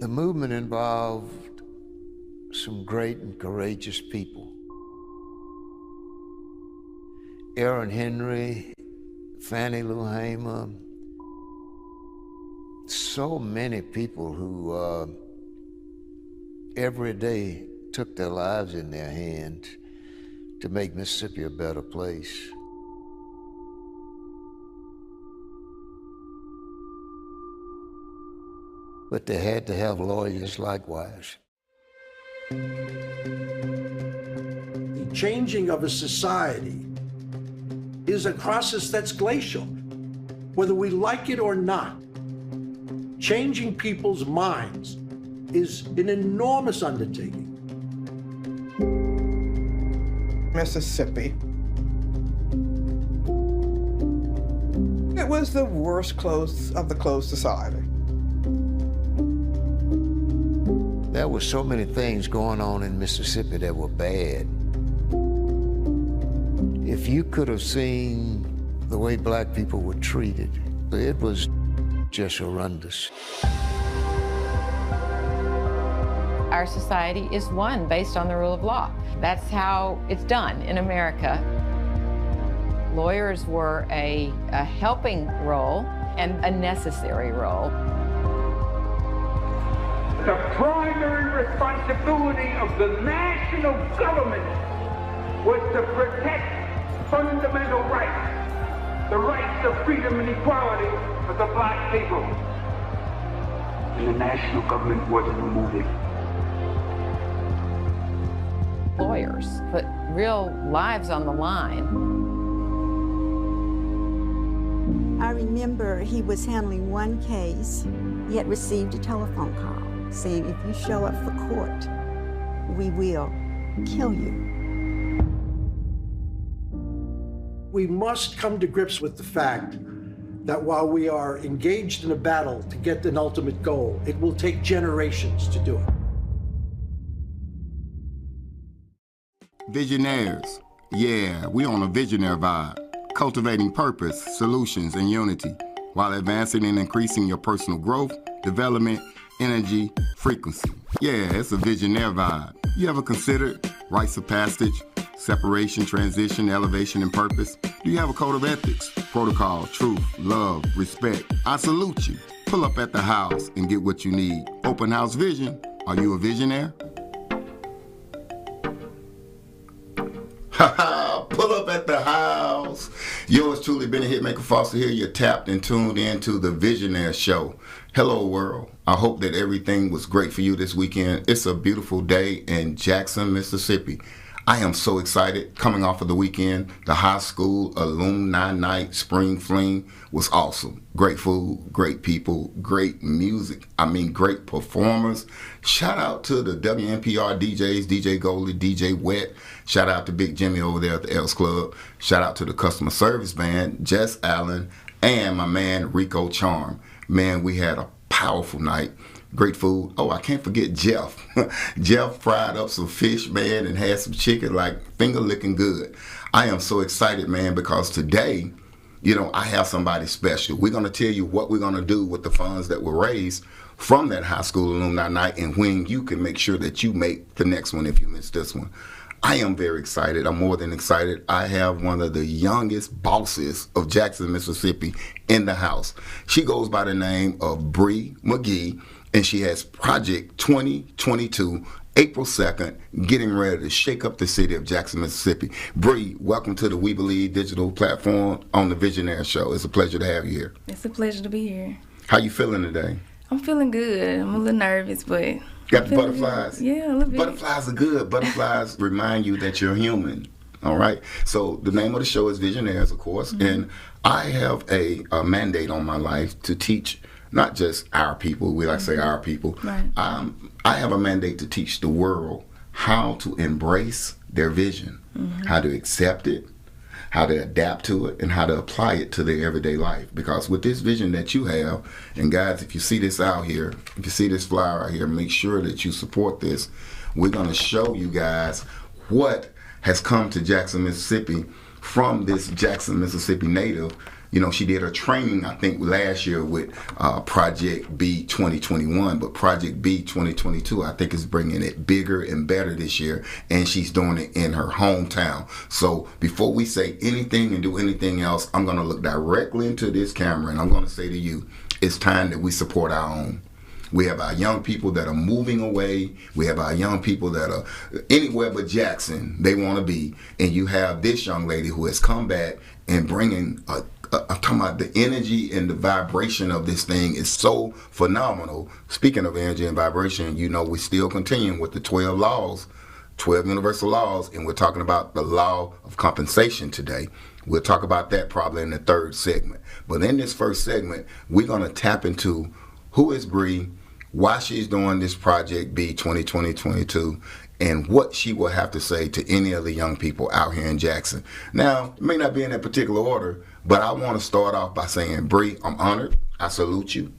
The movement involved some great and courageous people. Aaron Henry, Fannie Lou Hamer, so many people who every day took their lives in their hands to make Mississippi a better place. But they had to have lawyers likewise. The changing of a society is a process that's glacial. Whether we like it or not, changing people's minds is an enormous undertaking. Mississippi. It was the worst of the closed society. There were so many things going on in Mississippi that were bad. If you could have seen the way black people were treated, it was just horrendous. Our society is one based on the rule of law. That's how it's done in America. Lawyers were a helping role and a necessary role. The primary responsibility of the national government was to protect fundamental rights, the rights of freedom and equality of the black people. And the national government wasn't moving. Lawyers put real lives on the line. I remember he was handling one case. He had received a telephone call saying, if you show up for court, we will kill you. We must come to grips with the fact that while we are engaged in a battle to get an ultimate goal, it will take generations to do it. Visionaires. Yeah, we on a visionary vibe. Cultivating purpose, solutions, and unity while advancing and increasing your personal growth, development, energy, frequency. Yeah, it's a visionaire vibe. You ever considered rites of passage, separation, transition, elevation, and purpose? Do you have a code of ethics, protocol, truth, love, respect? I salute you. Pull up at the house and get what you need. Open house vision. Are you a visionaire? Pull up at the house. Yours truly, Benny Hitmaker Foster here. You're tapped and tuned in to the Visionaire Show. Hello, world. I hope that everything was great for you this weekend. It's a beautiful day in Jackson, Mississippi. I am so excited. Coming off of the weekend, the high school alumni night spring fling was awesome. Great food, great people, great music. Great performers. Shout out to the WNPR DJs, DJ Goldie, DJ Wet. Shout out to Big Jimmy over there at the Elks Club. Shout out to the customer service band, Jess Allen, and my man Rico Charm. Man, we had a powerful night. Great food. Oh, I can't forget Jeff. Jeff fried up some fish, man, and had some chicken, like finger licking good. I am so excited, man, because today, I have somebody special. We're going to tell you what we're going to do with the funds that were raised from that high school alumni night and when you can make sure that you make the next one if you missed this one. I am very excited. I'm more than excited. I have one of the youngest bosses of Jackson, Mississippi in the house. She goes by the name of Magee, and she has ProjectB2022, April 2nd, getting ready to shake up the city of Jackson, Mississippi. Bree, welcome to the We Believe digital platform on the Visionaire Show. It's a pleasure to have you here. It's a pleasure to be here. How you feeling today? I'm feeling good. I'm a little nervous, but... Got the butterflies? Good. Yeah, a little bit. Butterflies are good. Butterflies remind you that you're human. All right? So the name of the show is Visionaires, of course, and I have a mandate on my life to teach not just our people, we like to say our people. Right. I have a mandate to teach the world how to embrace their vision, how to accept it, how to adapt to it, and how to apply it to their everyday life. Because with this vision that you have, and guys, if you see this out here, if you see this flyer out here, make sure that you support this. We're going to show you guys what has come to Jackson, Mississippi from this Jackson, Mississippi native. You know, she did her training, I think, last year with Project B2021, but Project B2022, I think, is bringing it bigger and better this year, and she's doing it in her hometown. So before we say anything and do anything else, I'm going to look directly into this camera, and I'm going to say to you, it's time that we support our own. We have our young people that are moving away. We have our young people that are anywhere but Jackson they want to be. And you have this young lady who has come back and bringing I'm talking about the energy and the vibration of this thing is so phenomenal. Speaking of energy and vibration, you know, we're still continuing with the 12 laws, 12 universal laws, and we're talking about the law of compensation today. We'll talk about that probably in the third segment. But in this first segment, we're going to tap into who is Bree, why she's doing this Project B2022, and what she will have to say to any of the young people out here in Jackson. Now, it may not be in that particular order, but I want to start off by saying, Bree, I'm honored. I salute you.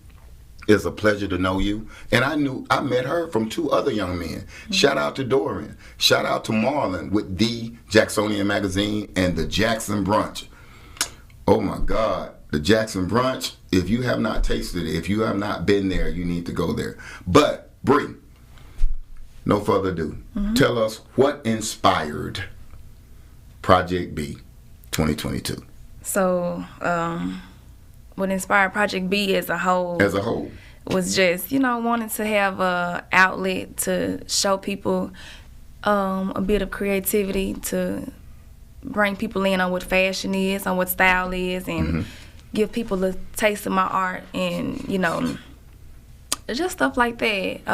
It's a pleasure to know you. And I met her from two other young men. Mm-hmm. Shout out to Dorian. Shout out to Marlon with the Jacksonian Magazine and the Jackson Brunch. Oh my God. The Jackson Brunch, if you have not tasted it, if you have not been there, you need to go there. But, Bree, no further ado. Mm-hmm. Tell us what inspired Project B 2022. So, what inspired Project B as a whole? Was just, you know, wanting to have a outlet to show people a bit of creativity, to bring people in on what fashion is, on what style is, and give people a taste of my art, and, you know, just stuff like that.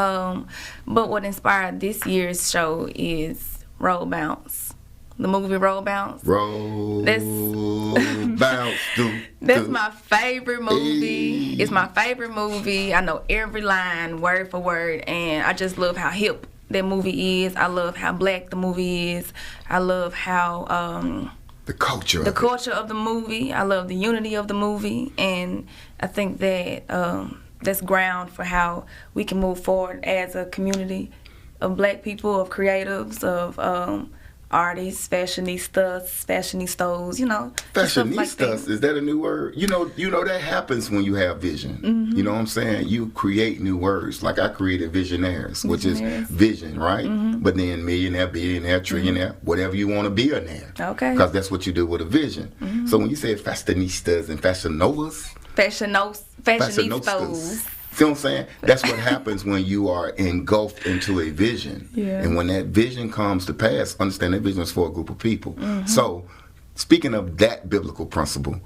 But what inspired this year's show is Roll Bounce. The movie Roll Bounce. That's my favorite movie. Hey. It's my favorite movie. I know every line, word for word, and I just love how hip that movie is. I love how black the movie is. I love how the culture of the movie. I love the unity of the movie, and I think that that's ground for how we can move forward as a community of black people, of creatives, of artists, fashionistas, you know. Fashionistas, like that. Is that a new word? You know that happens when you have vision. Mm-hmm. You know what I'm saying? You create new words. Like I created Visionaires, which is vision, right? Mm-hmm. But then millionaire, billionaire, trillionaire, whatever you want to be in there. Okay. Because that's what you do with a vision. Mm-hmm. So when you say fashionistas and fashionovas. Fashionistas. See what I'm saying? That's what happens when you are engulfed into a vision. Yeah. And when that vision comes to pass, understand that vision is for a group of people. Mm-hmm. So, speaking of that biblical principle,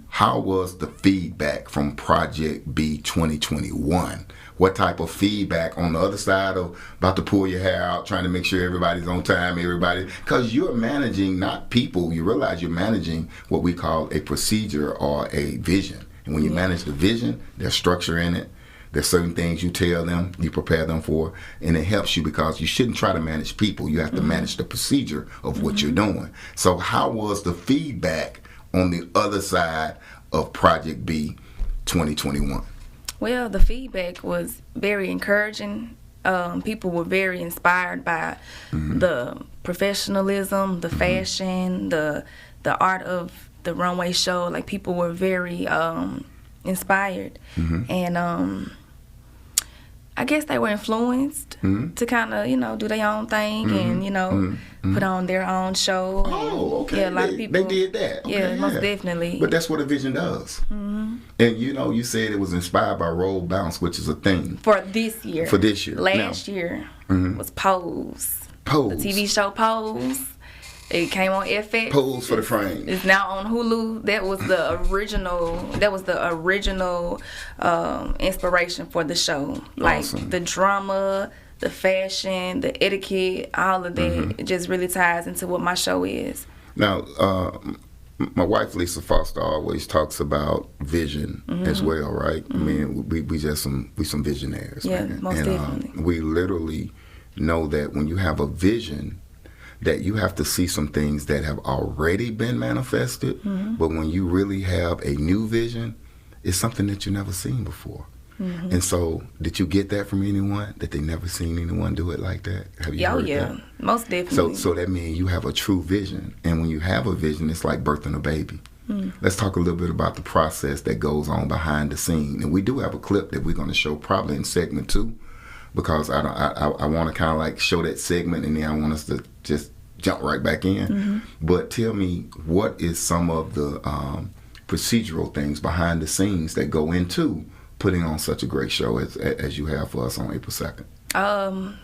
how was the feedback from Project B 2021? What type of feedback on the other side of about to pull your hair out, trying to make sure everybody's on time, because you're managing not people, you realize you're managing what we call a procedure or a vision. And when you manage the vision, there's structure in it. There's certain things you tell them, you prepare them for, and it helps you because you shouldn't try to manage people. You have to manage the procedure of what you're doing. So how was the feedback on the other side of Project B 2021? Well, the feedback was very encouraging. People were very inspired by the professionalism, the fashion, the art of the runway show. Like, people were very inspired, and I guess they were influenced to kind of, you know, do their own thing and, you know, put on their own show. Oh, okay. Yeah, a lot of people. They did that. Okay, yeah, most definitely. But that's what a vision does. And, you know, you said it was inspired by Roll Bounce, which is a thing. For this year. Last year was Pose. Pose. The TV show Pose. It came on FX. Pose for the Frame. It's now on Hulu. That was the original inspiration for the show. Like, awesome. The drama, the fashion, the etiquette, all of that. It just really ties into what my show is. Now, my wife Lisa Foster always talks about vision as well, right? I mean, we some visionaires. Yeah, man. most definitely. We literally know that when you have a vision, that you have to see some things that have already been manifested, but when you really have a new vision, it's something that you've never seen before. Mm-hmm. And so, did you get that from anyone? That they never seen anyone do it like that? Have you heard that? Most definitely. So that means you have a true vision. And when you have a vision, it's like birthing a baby. Let's talk a little bit about the process that goes on behind the scene. And we do have a clip that we're going to show probably in segment 2, because I want to kind of like show that segment, and then I want us to just jump right back in. Mm-hmm. But tell me, what is some of the procedural things behind the scenes that go into putting on such a great show as you have for us on April 2nd?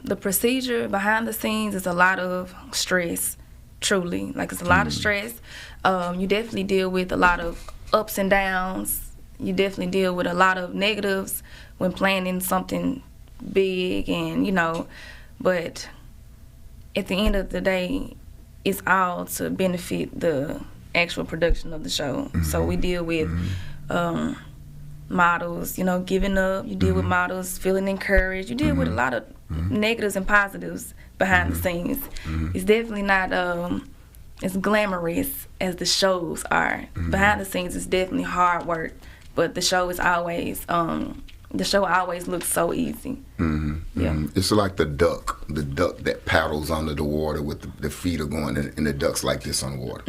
The procedure behind the scenes is a lot of stress, truly. Like, it's a lot of stress. You definitely deal with a lot of ups and downs. You definitely deal with a lot of negatives when planning something big, and, you know, but at the end of the day, it's all to benefit the actual production of the show. Mm-hmm. So we deal with models, you know, giving up. You deal with models feeling encouraged. You deal with a lot of negatives and positives behind the scenes. It's definitely not as glamorous as the shows are. Behind the scenes, it's definitely hard work, but the show is always looks so easy. Yeah. It's like the duck that paddles under the water with the feet are going, and the duck's like this on the water.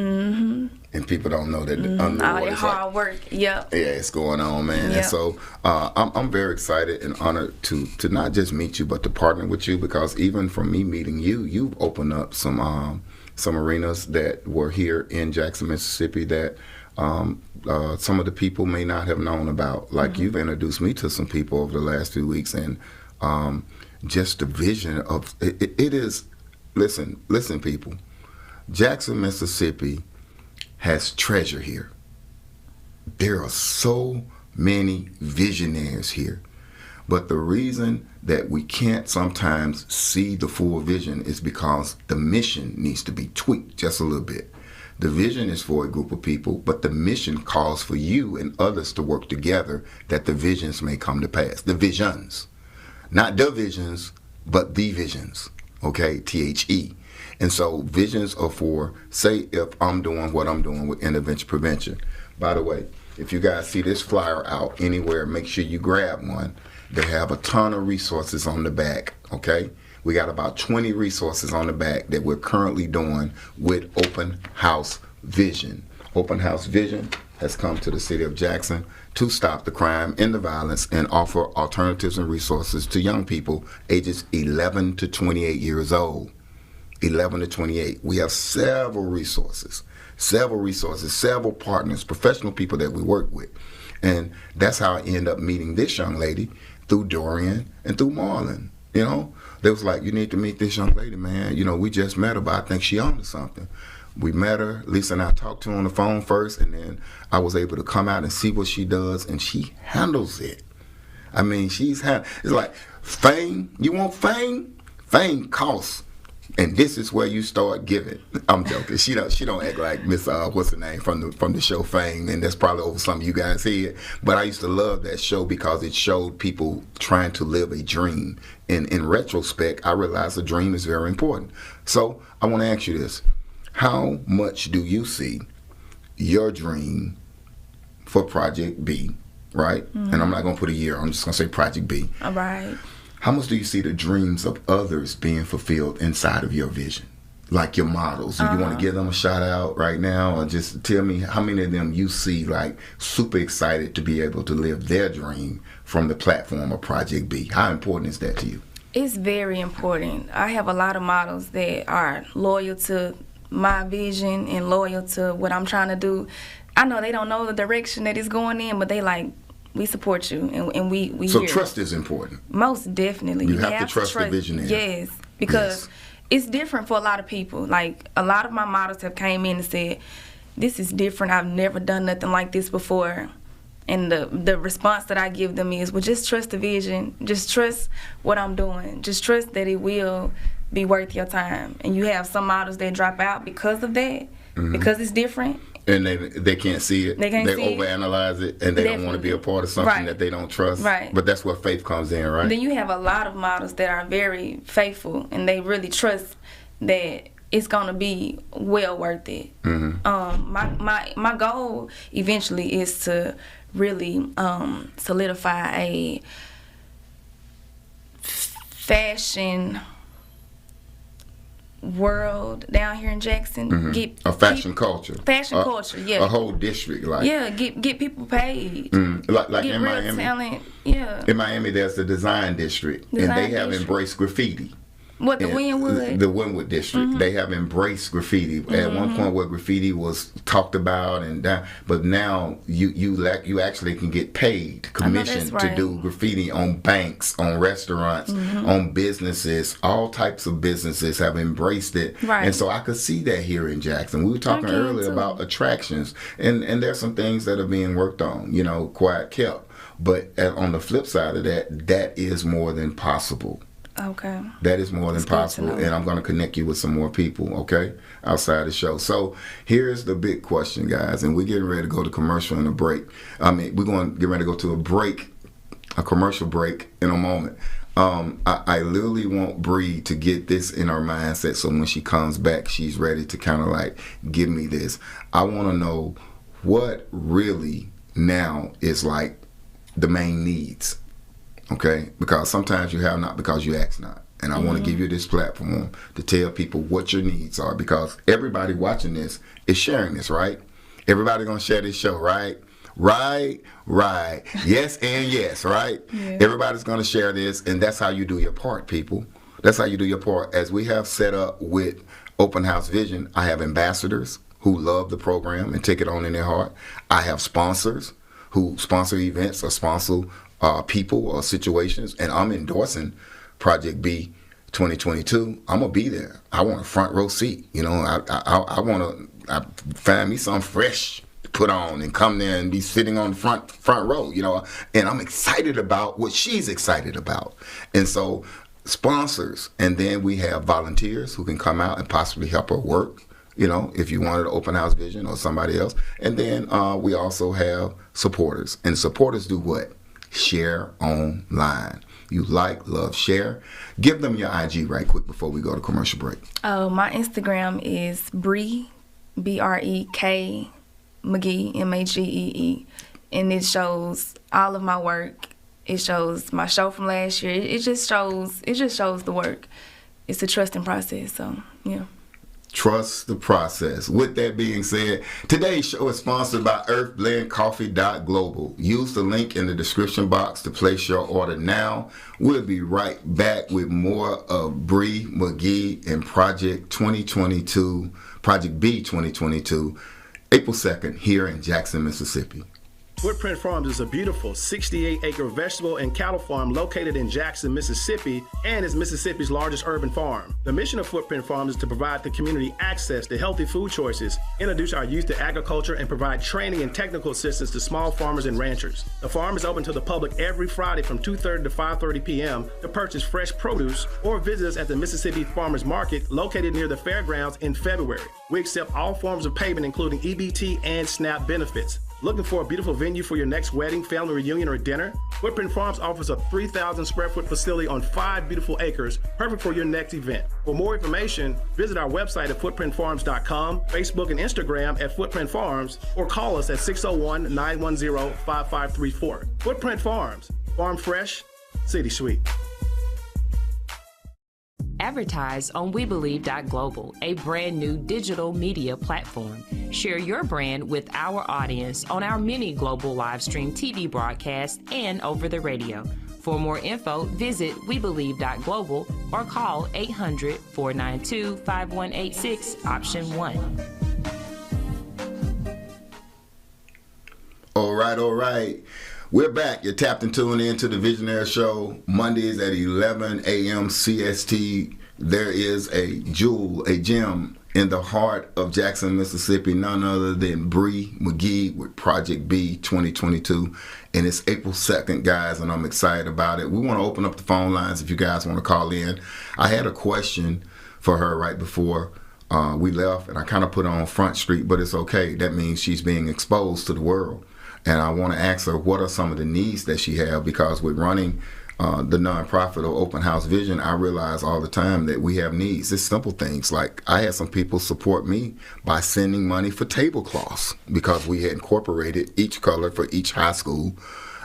And people don't know that under the all water, that hard work. Yeah, it's going on, man. Yep. And so I'm very excited and honored to not just meet you, but to partner with you, because even from me meeting you, you've opened up some arenas that were here in Jackson, Mississippi, that some of the people may not have known about. Like, you've introduced me to some people over the last few weeks, and just the vision of it is. Listen, people. Jackson, Mississippi has treasure here. There are so many visionaires here. But the reason that we can't sometimes see the full vision is because the mission needs to be tweaked just a little bit. The vision is for a group of people, but the mission calls for you and others to work together that the visions may come to pass. The visions. Not the visions, but the visions. Okay? THE. And so visions are for, say, if I'm doing what I'm doing with intervention prevention. By the way, if you guys see this flyer out anywhere, make sure you grab one. They have a ton of resources on the back, okay? We got about 20 resources on the back that we're currently doing with Open House Vision. Open House Vision has come to the city of Jackson to stop the crime and the violence and offer alternatives and resources to young people ages 11 to 28 years old. 11 to 28. We have several resources, several partners, professional people that we work with. And that's how I end up meeting this young lady through Dorian and through Marlon. You know, they was like, you need to meet this young lady, man. You know, we just met her, but I think she on to something. We met her, Lisa and I talked to her on the phone first, and then I was able to come out and see what she does, and she handles it. I mean, it's like fame. You want fame? Fame costs. And this is where you start giving. I'm joking. She don't act like Miss what's her name from the show Fame, and that's probably over some of you guys' head. But I used to love that show because it showed people trying to live a dream. And in retrospect, I realized a dream is very important. So I want to ask you this: how much do you see your dream for Project B? Right? And I'm not going to put a year. I'm just going to say Project B. All right. How much do you see the dreams of others being fulfilled inside of your vision? Like your models. Do you want to give them a shout out right now? Or just tell me how many of them you see like super excited to be able to live their dream from the platform of Project B? How important is that to you? It's very important. I have a lot of models that are loyal to my vision and loyal to what I'm trying to do. I know they don't know the direction that it's going in, but they like, we support you, and we So here. Trust is important. Most definitely. You have to trust the visionary. Yes, because it's different for a lot of people. Like, a lot of my models have came in and said, this is different. I've never done nothing like this before. And the response that I give them is, well, just trust the vision. Just trust what I'm doing. Just trust that it will be worth your time. And you have some models that drop out because of that, because it's different. And they can't see it. They overanalyze it, and they don't want to be a part of something that they don't trust. Right. But that's where faith comes in, right? Then you have a lot of models that are very faithful, and they really trust that it's gonna be well worth it. My goal eventually is to really solidify a fashion world down here in Jackson. Get a fashion culture. Fashion culture, yeah. A whole district, like. Yeah, get people paid. Like get in real Miami. Talent. Yeah. In Miami, there's the design district, and they have embraced graffiti. What, the Wynwood? The Wynwood district. They have embraced graffiti. At one point, where graffiti was talked about, but now you actually can get paid commission to do graffiti on banks, on restaurants, on businesses. All types of businesses have embraced it, and so I could see that here in Jackson. We were talking earlier about attractions, and there's some things that are being worked on. Quiet kept. But on the flip side of that, that is more than possible. Okay. That is more than possible, and I'm going to connect you with some more people, okay, outside the show. So here's the big question, guys, and we're getting ready to go to commercial in a break. We're going to get ready to go to a commercial break in a moment. I literally want Bree to get this in her mindset so when she comes back, she's ready to kind of like give me this. I want to know what really now is like the main needs. Okay, because sometimes you have not because you ask not. And I want to give you this platform to tell people what your needs are, because everybody watching this is sharing this, right? Everybody going to share this show, right? Right. Yes and yes, right? Yeah. Everybody's going to share this, and that's how you do your part, people. That's how you do your part. As we have set up with Open House Vision, I have ambassadors who love the program and take it on in their heart. I have sponsors who sponsor events or sponsor people or situations, and I'm endorsing Project B 2022. I'm gonna be there. I want a front row seat. I want to find me something fresh to put on and come there and be sitting on the front row. And I'm excited about what she's excited about. And so sponsors, and then we have volunteers who can come out and possibly help her work. If you wanted to Open House Vision or somebody else, and then we also have supporters, and supporters do what? Share online. You like, love, share. Give them your IG right quick before we go to commercial break. My Instagram is Bree, BREK, Magee, MAGEE, and it shows all of my work. It shows my show from last year. It just shows the work. It's a trusting process. So yeah. Trust the process. With that being said, today's show is sponsored by earthblendcoffee.global. Use the link in the description box to place your order now. We'll be right back with more of Bree, Magee, and Project 2022, Project B 2022, April 2nd here in Jackson, Mississippi. Footprint Farms is a beautiful 68-acre vegetable and cattle farm located in Jackson, Mississippi, and is Mississippi's largest urban farm. The mission of Footprint Farms is to provide the community access to healthy food choices, introduce our youth to agriculture, and provide training and technical assistance to small farmers and ranchers. The farm is open to the public every Friday from 2:30 to 5:30 p.m. to purchase fresh produce or visit us at the Mississippi Farmers Market located near the fairgrounds in February. We accept all forms of payment, including EBT and SNAP benefits. Looking for a beautiful venue for your next wedding, family reunion, or dinner? Footprint Farms offers a 3,000 square foot facility on 5 beautiful acres, perfect for your next event. For more information, visit our website at footprintfarms.com, Facebook and Instagram at Footprint Farms, or call us at 601-910-5534. Footprint Farms, farm fresh, city sweet. Advertise on WeBelieve.global, a brand new digital media platform. Share your brand with our audience on our many global live stream TV broadcasts and over the radio. For more info, visit WeBelieve.global or call 800-492-5186, option 1. All right. We're back. You're tapped and tuned into the Visionaire Show, Mondays at 11 a.m. CST. There is a jewel, a gem in the heart of Jackson, Mississippi, none other than Bree Magee with Project B 2022. And it's April 2nd, guys, and I'm excited about it. We want to open up the phone lines if you guys want to call in. I had a question for her right before we left, and I kind of put her on Front Street, but it's okay. That means she's being exposed to the world. And I want to ask her what are some of the needs that she has, because with running the nonprofit or open house vision, I realize all the time that we have needs. It's simple things like I had some people support me by sending money for tablecloths because we had incorporated each color for each high school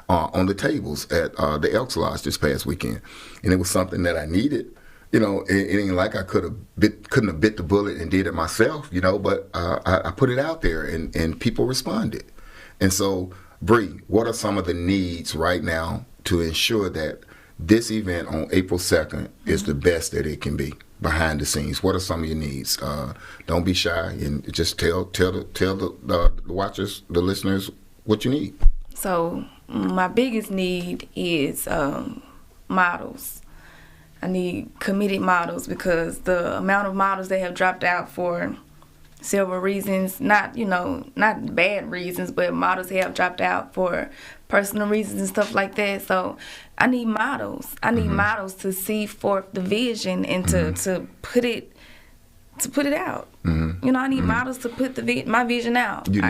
on the tables at the Elks Lodge this past weekend. And it was something that I needed. You know, it ain't like I couldn't have bit the bullet and did it myself, you know, but I put it out there and people responded. And so, Bree, what are some of the needs right now to ensure that this event on April 2nd is the best that it can be behind the scenes? What are some of your needs? Don't be shy and just tell the watchers, the listeners, what you need. So my biggest need is models. I need committed models because the amount of models that have dropped out for several reasons, not bad reasons, but models have dropped out for personal reasons and stuff like that. So I need models. I need models to see forth the vision and to put it out. You know, I need models to put my vision out. You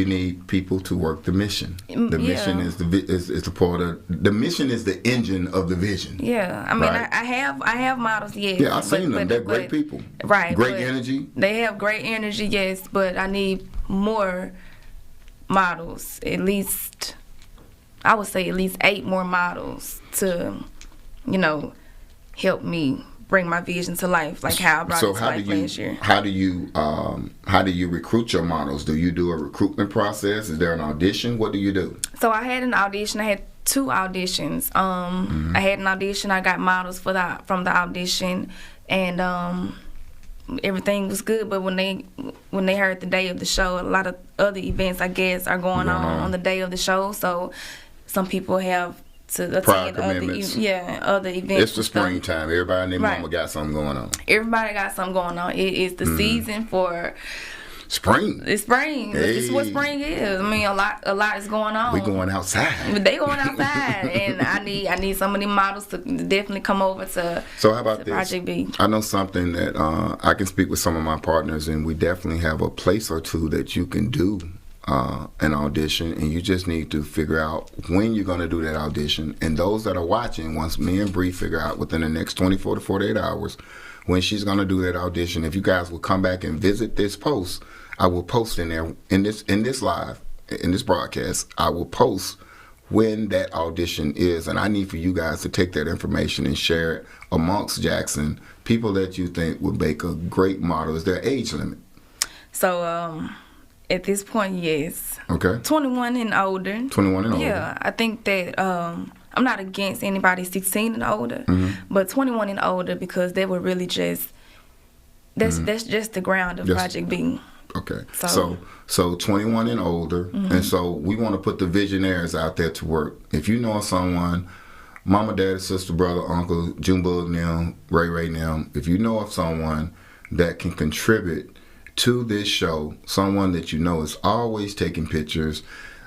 need people to work the mission. The mission is the part of the mission is the engine of the vision. Yeah, I mean, right? I have models. Yes. Yeah, I've seen them. They're great people. Right. Great energy. They have great energy. Yes, but I need more models. At least, I would say at least 8 more models to, help me bring my vision to life, like how I brought it to life last year. How do you recruit your models? Do you do a recruitment process? Is there an audition? What do you do? So I had an audition. I had 2 auditions. I had an audition. I got models from the audition, and everything was good. But when they heard the day of the show, a lot of other events, I guess, are going on the day of the show. So some people have to attend other events. It's the springtime. Everybody and their mama got something going on. Everybody got something going on. It is the season for spring. It's spring. Hey. This is what spring is. I mean, a lot is going on. We going outside. They going outside, and I need some of these models to definitely come over to. So how about this? Project B. I know something that I can speak with some of my partners, and we definitely have a place or two that you can do an audition, and you just need to figure out when you're going to do that audition. And those that are watching, once me and Bree figure out within the next 24 to 48 hours when she's going to do that audition, if you guys will come back and visit this post, I will post in there in this broadcast, I will post when that audition is, and I need for you guys to take that information and share it amongst Jackson, people that you think would make a great model. Is there an age limit? So at this point, yes. Okay. 21 and older. 21 and older. Yeah, I think that I'm not against anybody 16 and older, but 21 and older, because they were really just that's just the ground of Project B. Okay. So 21 and older, and so we want to put the visionaries out there to work. If you know someone, mama, daddy, sister, brother, uncle, Junebug now, Ray now, if you know of someone that can contribute to this show, someone that you know is always taking pictures,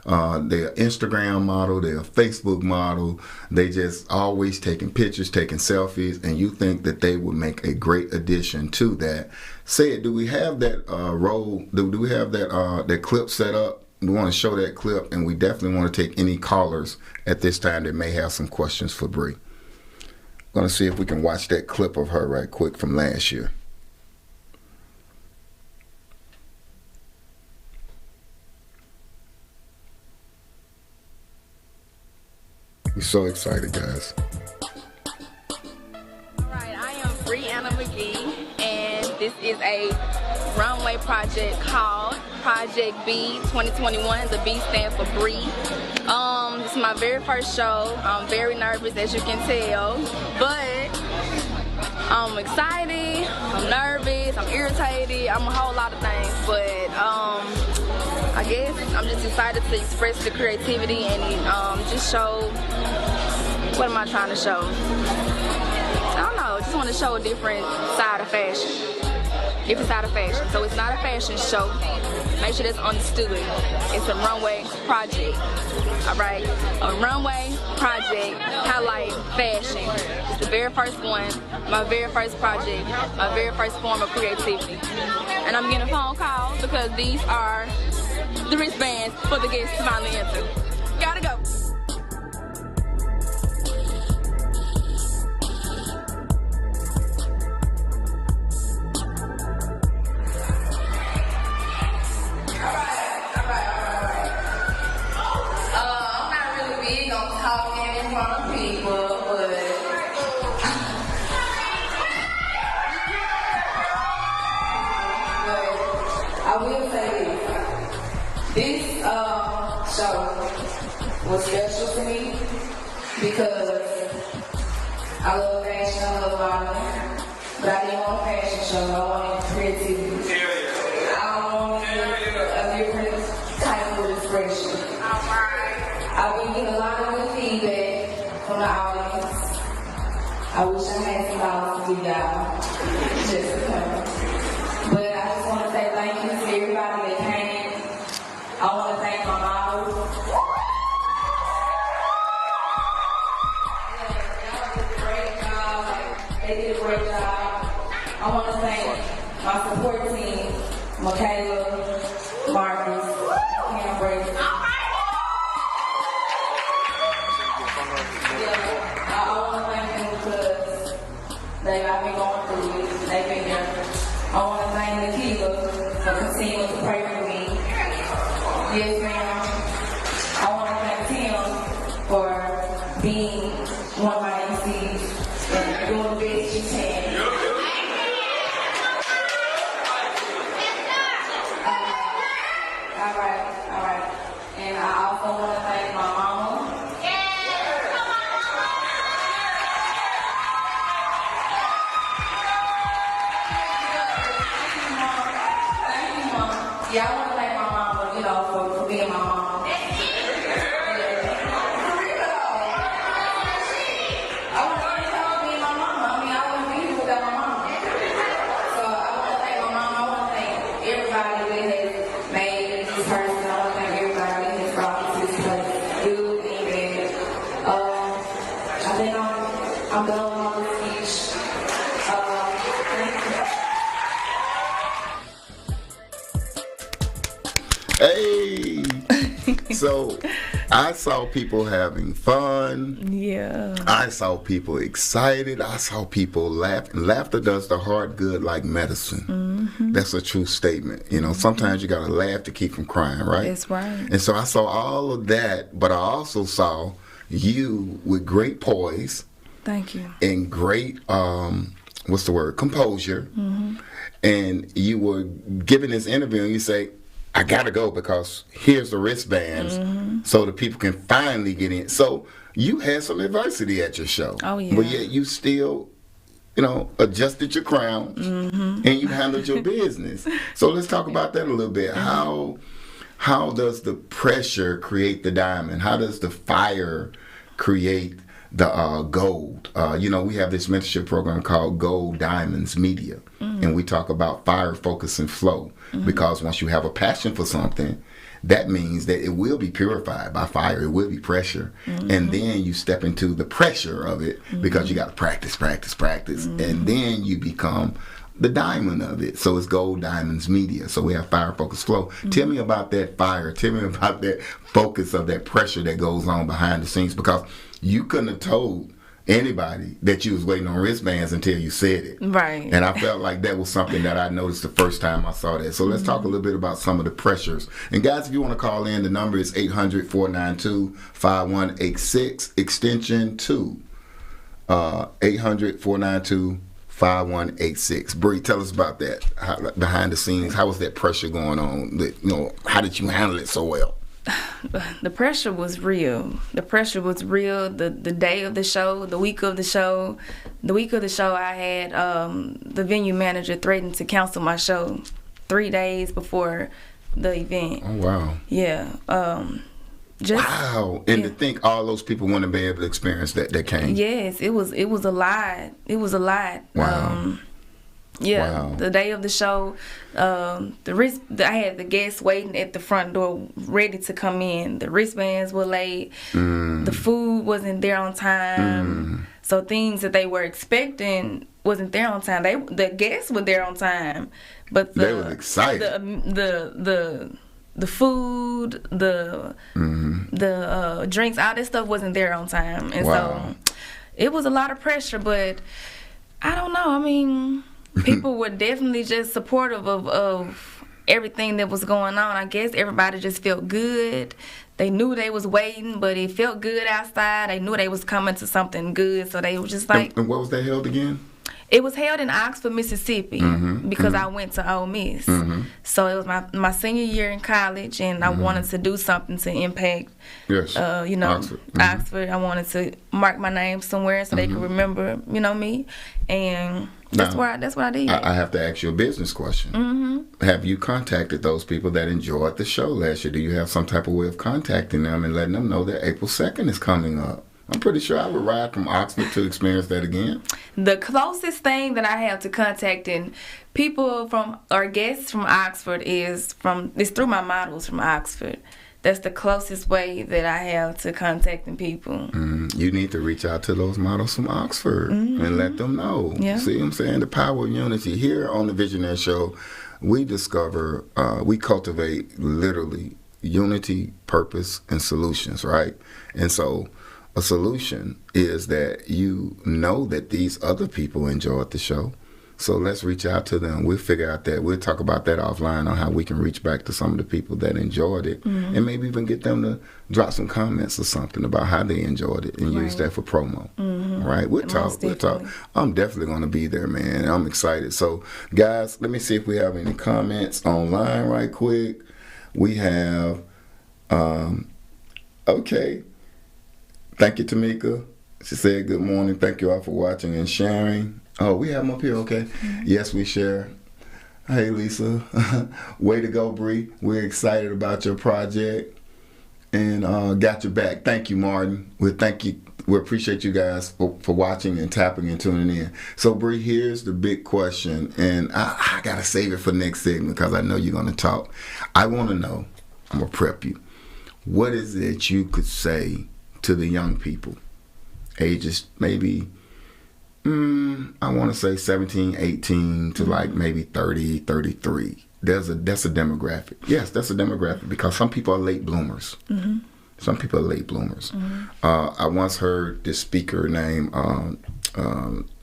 they're an Instagram model, they're a Facebook model, they just always taking pictures, taking selfies, and you think that they would make a great addition to that. Say it, do we have that do we have that clip set up? We want to show that clip, and we definitely want to take any callers at this time that may have some questions for Bree. I'm going to see if we can watch that clip of her right quick from last year. We're so excited, guys. All right, I am Breanna Magee, and this is a runway project called ProjectB2021. The B stands for Bree. This is my very first show. I'm very nervous, as you can tell, but I'm excited, I'm nervous, I'm irritated, I'm a whole lot of things, but I guess I'm just excited to express the creativity and just show, what am I trying to show? I don't know, just want to show a different side of fashion. So it's not a fashion show. Make sure that's understood. It's a runway project. All right, a runway project highlight fashion. It's the very first one, my very first project, my very first form of creativity. And I'm getting a phone call because these are the wristbands for the guests to finally enter. Gotta go. This show was special to me because I love fashion, I love modeling, but I didn't want a fashion show, I wanted creativity. I wanted a different type of expression. I've been getting a lot of good feedback from the audience. I wish I had some dollars to give y'all, just to come. But I just want to say thank you to everybody that came. I want to thank my models. They did a great job. I want to thank my support team, Michaela, Marcus, Cambridge. I want to thank them because I've been going through it. They've been there. I want to thank Nikita for continuing to pray for me. Yes, ma'am. I want to thank Tim for being one of my MCs and doing the best you can. All right. And I also want to thank my mama. Yeah, I want to thank my mama, for being my mom. I'm done with all this speech. Hey! So, I saw people having fun. Yeah. I saw people excited. I saw people laughing. Laughter does the heart good like medicine. Mm-hmm. That's a true statement. Sometimes you gotta laugh to keep from crying, right? That's right. And so I saw all of that, but I also saw you with great poise. Thank you. And great, composure. Mm-hmm. And you were giving this interview and you say, I gotta go because here's the wristbands so the people can finally get in. So you had some adversity at your show. Oh, yeah. But yet you still, adjusted your crown and you handled your business. So let's talk about that a little bit. How does the pressure create the diamond? How does the fire create the gold? We have this mentorship program called Gold Diamonds Media, and we talk about fire, focus, and flow. Because once you have a passion for something, that means that it will be purified by fire. It will be pressure, and then you step into the pressure of it because you got to practice, and then you become the diamond of it. So it's Gold Diamonds Media. So we have fire, focus, flow. Tell me about that fire. Tell me about that focus of that pressure that goes on behind the scenes, because you couldn't have told anybody that you was waiting on wristbands until you said it. Right. And I felt like that was something that I noticed the first time I saw that. So let's talk a little bit about some of the pressures. And guys, if you want to call in, the number is 800-492-5186, extension 2. 800-492-5186. Bree, tell us about that. Behind the scenes, how was that pressure going on? How did you handle it so well? The pressure was real. The day of the show, the week of the show. The week of the show, I had the venue manager threaten to cancel my show 3 days before the event. Oh, wow. Yeah. Wow. And to think all those people wouldn't be able to experience that came. Yes, it was a lot. It was a lot. Wow. Wow. The day of the show, I had the guests waiting at the front door ready to come in. The wristbands were late. The food wasn't there on time. So things that they were expecting wasn't there on time. The guests were there on time, but they were excited. The food, the drinks, all that stuff wasn't there on time, and so it was a lot of pressure. But I don't know. I mean, people were definitely just supportive of everything that was going on. I guess everybody just felt good. They knew they was waiting, but it felt good outside. They knew they was coming to something good, so they were just like. And what was that held again? It was held in Oxford, Mississippi, because I went to Ole Miss. So it was my senior year in college, and I wanted to do something to impact, Oxford. Oxford. I wanted to mark my name somewhere so they could remember, me. And that's what I did. I have to ask you a business question. Have you contacted those people that enjoyed the show last year? Do you have some type of way of contacting them and letting them know that April 2nd is coming up? I'm pretty sure I would ride from Oxford to experience that again. The closest thing that I have to contacting people or guests from Oxford is through my models from Oxford. That's the closest way that I have to contacting people. You need to reach out to those models from Oxford and let them know. Yeah. See what I'm saying? The power of unity. Here on the Visionaire Show, we cultivate literally unity, purpose, and solutions, right? And so a solution is that you know that these other people enjoyed the show. So let's reach out to them. We'll figure out that. We'll talk about that offline on how we can reach back to some of the people that enjoyed it and maybe even get them to drop some comments or something about how they enjoyed it and use that for promo. Right? We'll talk. I'm definitely going to be there, man. I'm excited. So, guys, let me see if we have any comments online right quick. We have, okay. Thank you, Tamika. She said, good morning. Thank you all for watching and sharing. Oh, we have them up here, okay. Yes, we share. Hey, Lisa. Way to go, Bree. We're excited about your project and got your back. Thank you, Martin. We appreciate you guys for watching and tapping and tuning in. So, Bree, here's the big question, and I got to save it for next segment because I know you're going to talk. I want to know, I'm going to prep you, what is it you could say to the young people, ages maybe, I want to say 17, 18 to like maybe 30, 33. That's a demographic. Yes, that's a demographic because some people are late bloomers. Some people are late bloomers. I once heard this speaker named, God,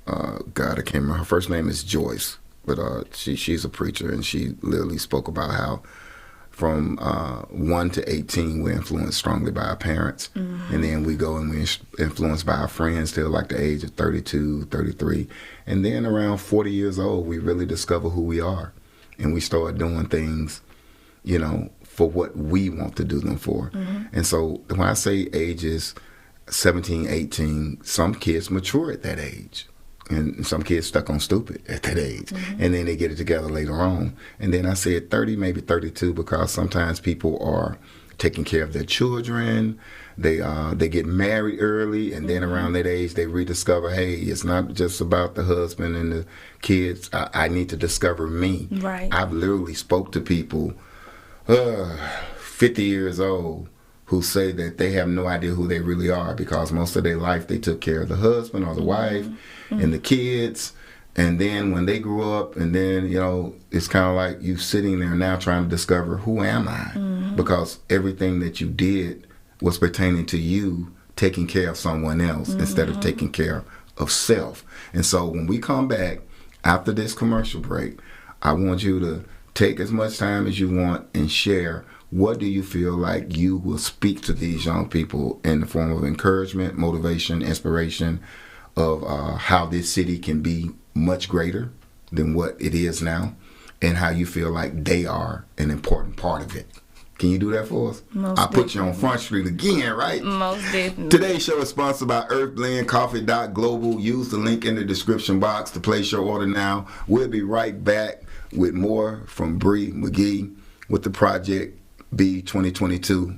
I can't remember. Her first name is Joyce, but she's a preacher, and she literally spoke about how from 1 to 18, we're influenced strongly by our parents. And then we go and we're influenced by our friends till like the age of 32, 33. And then around 40 years old, we really discover who we are. And we start doing things, for what we want to do them for. And so when I say ages 17, 18, some kids mature at that age. And some kids stuck on stupid at that age. And then they get it together later on. And then I said 30, maybe 32, because sometimes people are taking care of their children. They get married early, and then around that age, they rediscover, hey, it's not just about the husband and the kids. I need to discover me. Right. I've literally spoke to people 50 years old who say that they have no idea who they really are because most of their life they took care of the husband or the wife and the kids. And then when they grew up, and then, it's kind of like you sitting there now trying to discover, who am I? Because everything that you did was pertaining to you taking care of someone else instead of taking care of self. And so when we come back after this commercial break, I want you to take as much time as you want and share. What do you feel like you will speak to these young people in the form of encouragement, motivation, inspiration of how this city can be much greater than what it is now, and how you feel like they are an important part of it? Can you do that for us? I put you on Front Street again, right? Most definitely. Today's show is sponsored by EarthBlendCoffee.global. Use the link in the description box to place your order now. We'll be right back with more from Bree Magee with the Project B2022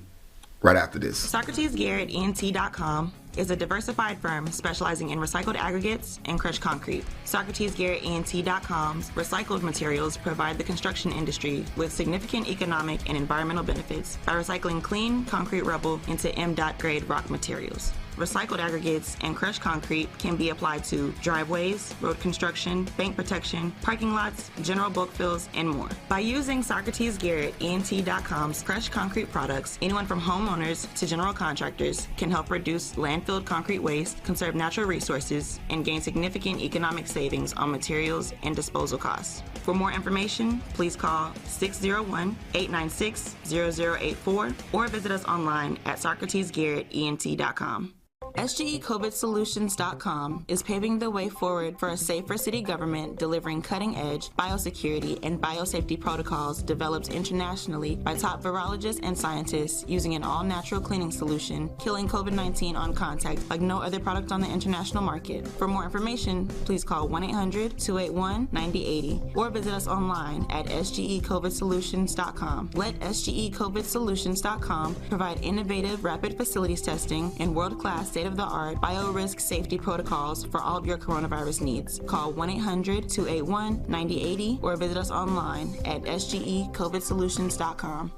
right after this. SocratesGarrettENT.com is a diversified firm specializing in recycled aggregates and crushed concrete. SocratesGarrettENT.com's recycled materials provide the construction industry with significant economic and environmental benefits by recycling clean concrete rubble into M.DOT grade rock materials. Recycled aggregates and crushed concrete can be applied to driveways, road construction, bank protection, parking lots, general bulk fills, and more. By using SocratesGarrettENT.com's crushed concrete products, anyone from homeowners to general contractors can help reduce landfilled concrete waste, conserve natural resources, and gain significant economic savings on materials and disposal costs. For more information, please call 601-896-0084 or visit us online at SocratesGarrettENT.com. SGECOVIDsolutions.com is paving the way forward for a safer city government delivering cutting-edge biosecurity and biosafety protocols developed internationally by top virologists and scientists using an all-natural cleaning solution, killing COVID-19 on contact like no other product on the international market. For more information, please call 1-800-281-9080 or visit us online at SGECOVIDsolutions.com. Let SGECOVIDsolutions.com provide innovative rapid facilities testing and world-class state-of-the-art biorisk safety protocols for all of your coronavirus needs. Call 1-800-281-9080 or visit us online at SGECOVIDsolutions.com.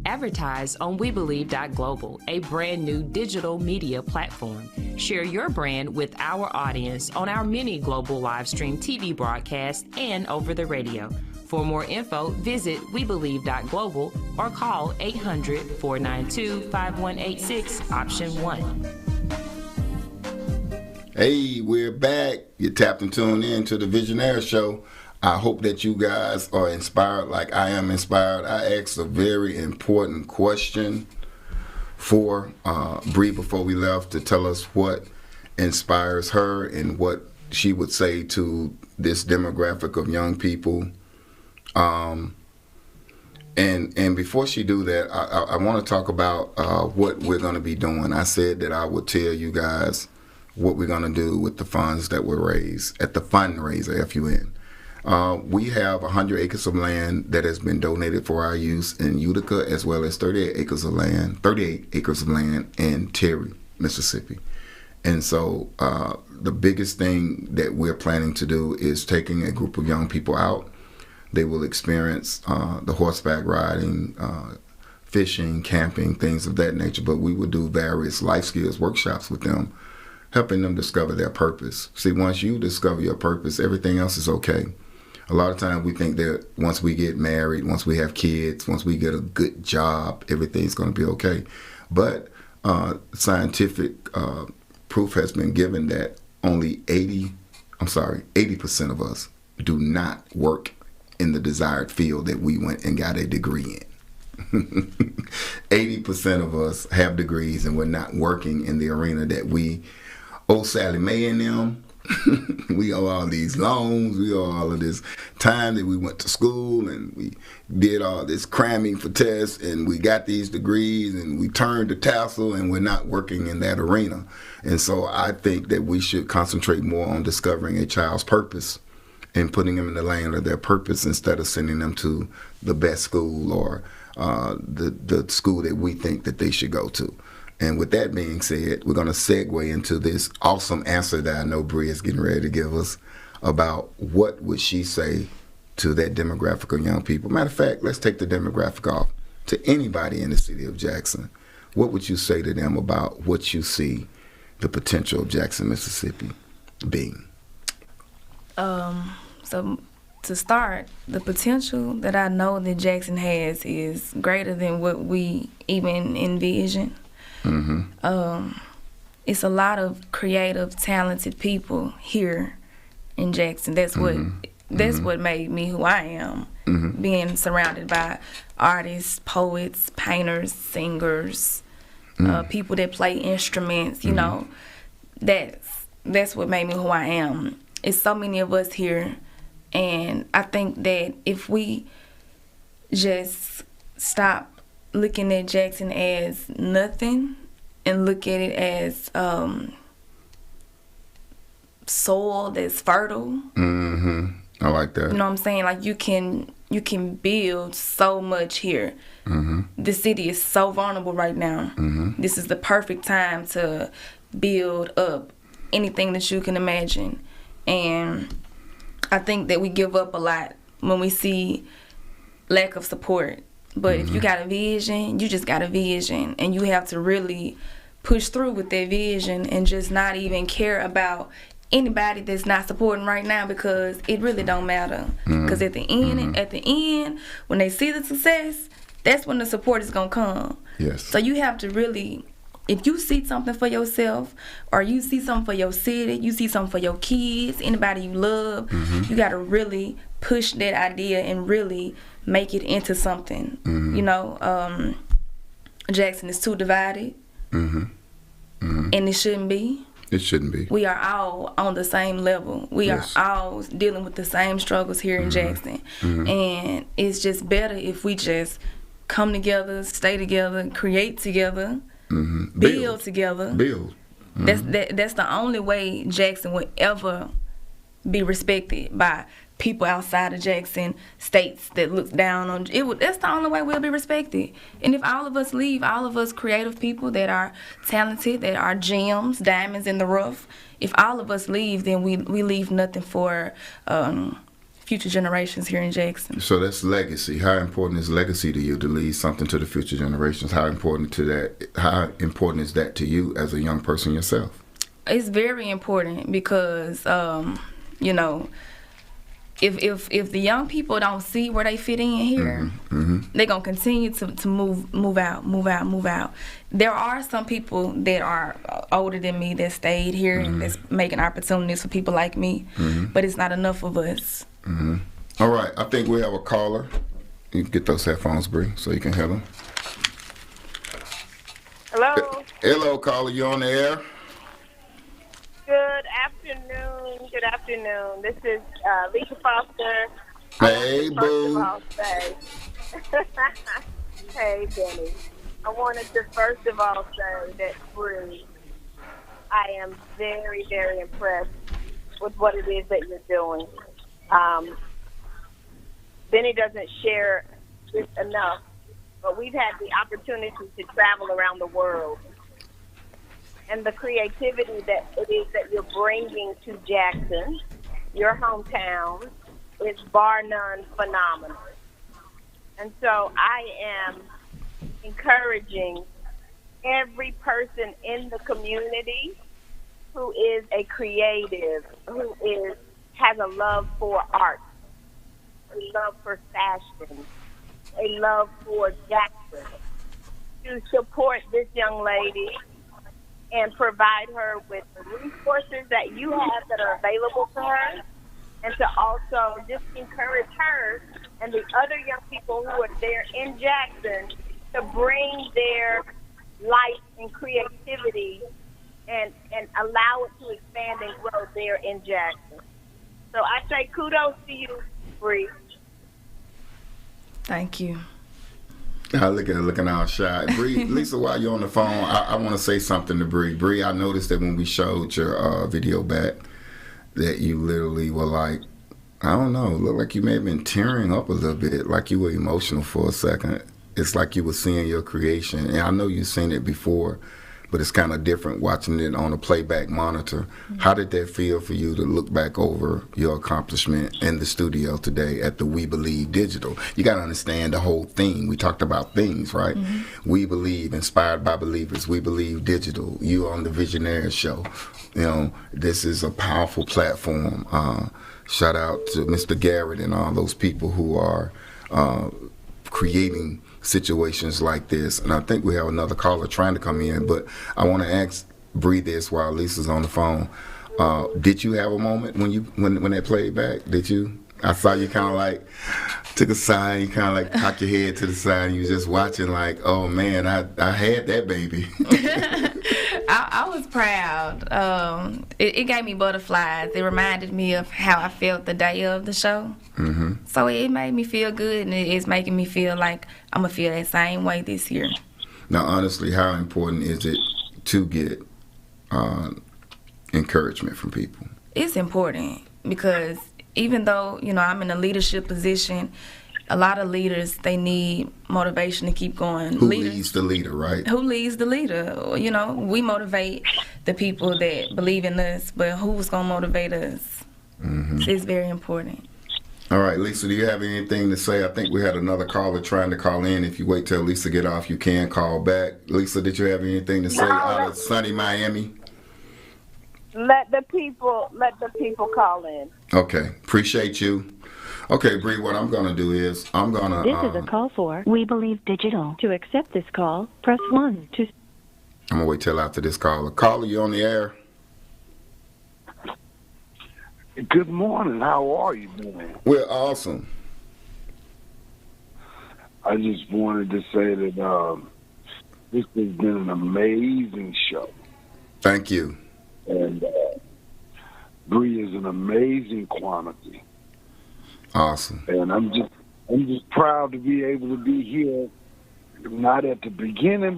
Advertise on WeBelieve.global, a brand new digital media platform. Share your brand with our audience on our many global live stream TV broadcasts and over the radio. For more info, visit WeBelieve.global or call 800-492-5186, option 1. Hey, we're back. You're tapped and tuned in to the Visionaires Show. I hope that you guys are inspired like I am inspired. I asked a very important question for Bree before we left to tell us what inspires her and what she would say to this demographic of young people. And before she do that, I want to talk about what we're going to be doing. I said that I would tell you guys what we're going to do with the funds that were raised at the fundraiser, FUN. We have 100 acres of land that has been donated for our use in Utica, as well as 38 acres of land in Terry, Mississippi. And so the biggest thing that we're planning to do is taking a group of young people out. They will experience the horseback riding, fishing, camping, things of that nature. But we will do various life skills workshops with them, helping them discover their purpose. See, once you discover your purpose, everything else is okay. A lot of times we think that once we get married, once we have kids, once we get a good job, everything's going to be okay. But scientific proof has been given that only 80% of us do not work in the desired field that we went and got a degree in. 80% of us have degrees and we're not working in the arena that we owe Sally Mae and them. We owe all these loans, we owe all of this time that we went to school and we did all this cramming for tests and we got these degrees and we turned the tassel and we're not working in that arena. And so I think that we should concentrate more on discovering a child's purpose and putting them in the lane of their purpose instead of sending them to the best school or the school that we think that they should go to. And with that being said, we're going to segue into this awesome answer that I know Bree is getting ready to give us about what would she say to that demographic of young people. Matter of fact, let's take the demographic off. To anybody in the city of Jackson, what would you say to them about what you see the potential of Jackson, Mississippi being? So to start, the potential that I know that Jackson has is greater than what we even envision. Mm-hmm. It's a lot of creative, talented people here in Jackson. That's what made me who I am. Mm-hmm. Being surrounded by artists, poets, painters, singers, people that play instruments. You know, that's what made me who I am. It's so many of us here, and I think that if we just stop looking at Jackson as nothing and look at it as soil that's fertile. Mm-hmm. I like that. You know what I'm saying? Like you can build so much here. Mm-hmm. The city is so vulnerable right now. Mm-hmm. This is the perfect time to build up anything that you can imagine. And I think that we give up a lot when we see lack of support. But if you got a vision, you just got a vision. And you have to really push through with that vision and just not even care about anybody that's not supporting right now, because it really don't matter. Because at the end, when they see the success, that's when the support is going to come. Yes. So you have to really, if you see something for yourself, or you see something for your city, you see something for your kids, anybody you love, you got to really push that idea and really make it into something. You know, Jackson is too divided. and it shouldn't be. It shouldn't be. We are all on the same level. We are all dealing with the same struggles here in Jackson. And it's just better if we just come together, stay together, create together, build together. That's the only way Jackson will ever be respected by people outside of Jackson, states that look down on it. That's the only way we'll be respected. And if all of us leave, all of us creative people that are talented, that are gems, diamonds in the rough, if all of us leave, then we leave nothing for future generations here in Jackson. So that's legacy. How important is legacy to you, to leave something to the future generations? How important is that to you as a young person yourself? It's very important because you know, if the young people don't see where they fit in here, they're gonna continue to move out. There are some people that are older than me that stayed here and that's making opportunities for people like me, but it's not enough of us. All right, I think we have a caller. You can get those headphones, Bree, so you can hear them. Hello. Hello, caller. You on the air? Good afternoon. This is Lisa Foster. Hey, boo. Hey, Benny. I wanted to first of all say that Bree, I am very, very impressed with what it is that you're doing. Benny doesn't share this enough, but we've had the opportunity to travel around the world. And the creativity that it is that you're bringing to Jackson, your hometown, is bar none phenomenal. And so I am encouraging every person in the community who is a creative, who has a love for art, a love for fashion, a love for Jackson, to support this young lady and provide her with the resources that you have that are available to her, and to also just encourage her and the other young people who are there in Jackson to bring their life and creativity and allow it to expand and grow there in Jackson. So I say kudos to you, Bree. Thank you. I look at her looking all shy. Bree, Lisa, while you're on the phone, I want to say something to Bree. Bree, I noticed that when we showed your video back, that you literally were like, I don't know, looked like you may have been tearing up a little bit, like you were emotional for a second. It's like you were seeing your creation. And I know you've seen it before, but it's kind of different watching it on a playback monitor. How did that feel for you to look back over your accomplishment in the studio today at the We Believe Digital? You got to understand the whole thing. We talked about things, right? We Believe, inspired by believers. We Believe Digital. You on the VISIONAIRES show. You know, this is a powerful platform. Shout out to Mr. Garrett and all those people who are creating situations like this. And I think we have another caller trying to come in, but I want to ask Bree this while Lisa's on the phone. Did you have a moment when that played back? Did you? I saw you kind of like took a sigh, you kind of like cocked your head to the side, and you was just watching like, oh man, I had that baby. I was proud. It gave me butterflies. It reminded me of how I felt the day of the show. So it made me feel good, and it's making me feel like I'm going to feel that same way this year. Now, honestly, how important is it to get encouragement from people? It's important because even though, you know, I'm in a leadership position, a lot of leaders, they need motivation to keep going. Who leads the leader, right? Who leads the leader? You know, we motivate the people that believe in us, but who's going to motivate us? It's very important. All right, Lisa, do you have anything to say? I think we had another caller trying to call in. If you wait till Lisa get off, you can call back. Lisa, did you have anything to say out of sunny Miami? Let the people call in. Okay, appreciate you. Okay, Bree, what I'm going to do is I'm going to... This is a call for We Believe Digital. To accept this call, press 1. I'm going to wait till after this caller. Caller, you on the air? Good morning. How are you doing? We're awesome. I just wanted to say that this has been an amazing show. Thank you. And Bree is an amazing quantity. Awesome. And I'm just proud to be able to be here, not at the beginning,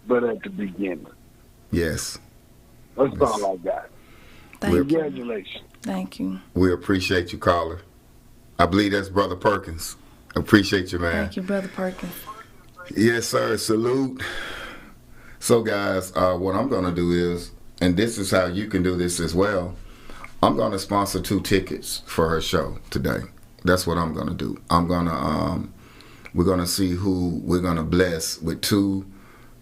but at the beginning. Yes. That's all I got. Congratulations. Thank you. We appreciate you, caller. I believe that's Brother Perkins. Appreciate you, man. Thank you, Brother Perkins. Yes, sir. Salute. So, guys, what I'm going to do is, and this is how you can do this as well, I'm going to sponsor 2 tickets for her show today. That's what I'm going to do. I'm going to, we're going to see who we're going to bless with 2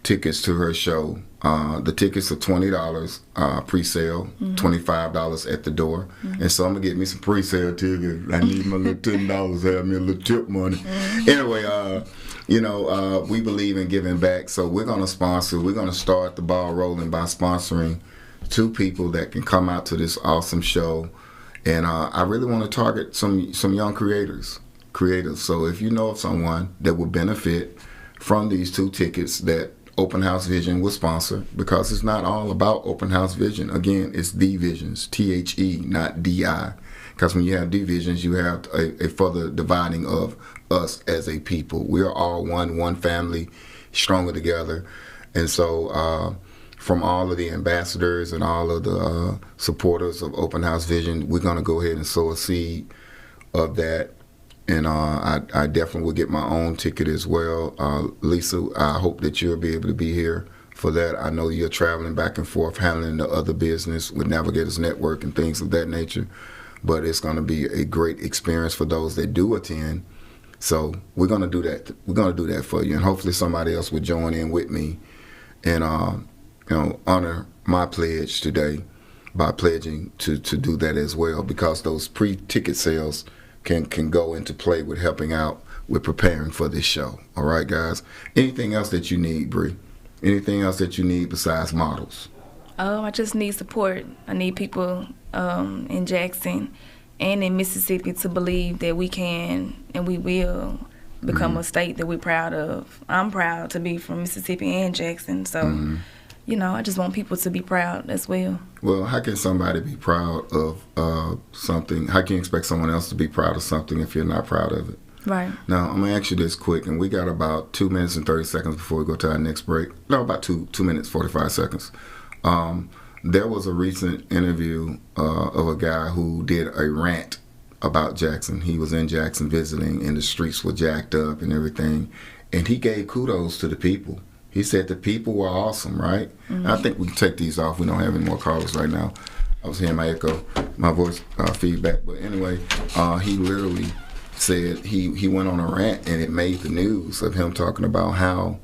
tickets to her show. The tickets are $20 pre-sale, $25 at the door. And so I'm going to get me some pre-sale tickets. I need my little $10, have me a little tip money. Anyway, we believe in giving back. So we're going to sponsor. We're going to start the ball rolling by sponsoring 2 people that can come out to this awesome show. And I really want to target some young creators. So if you know of someone that would benefit from these 2 tickets that Open House Vision will sponsor, because it's not all about Open House Vision. Again, it's divisions, THE, not DI. Because when you have divisions, you have a further dividing of us as a people. We are all one family, stronger together. And so from all of the ambassadors and all of the supporters of Open House Vision, we're going to go ahead and sow a seed of that. And I definitely will get my own ticket as well. Lisa, I hope that you'll be able to be here for that. I know you're traveling back and forth, handling the other business with Navigators Network and things of that nature. But it's going to be a great experience for those that do attend. So we're going to do that. We're going to do that for you. And hopefully somebody else will join in with me and honor my pledge today by pledging to do that as well, because those pre-ticket sales can go into play with helping out with preparing for this show. All right, guys. Anything else that you need, Bree? Anything else that you need besides models? I just need support. I need people in Jackson and in Mississippi to believe that we can and we will become a state that we're proud of. I'm proud to be from Mississippi and Jackson, so I just want people to be proud as well. Well, how can somebody be proud of something? How can you expect someone else to be proud of something if you're not proud of it? Right. Now, I'm going to ask you this quick, and we got about 2 minutes and 30 seconds before we go to our next break. No, about 2 minutes, 45 seconds. There was a recent interview of a guy who did a rant about Jackson. He was in Jackson visiting, and the streets were jacked up and everything, and he gave kudos to the people. He said the people were awesome, right? I think we can take these off. We don't have any more callers right now. I was hearing my echo, my voice feedback. But anyway, he literally said he went on a rant, and it made the news of him talking about how,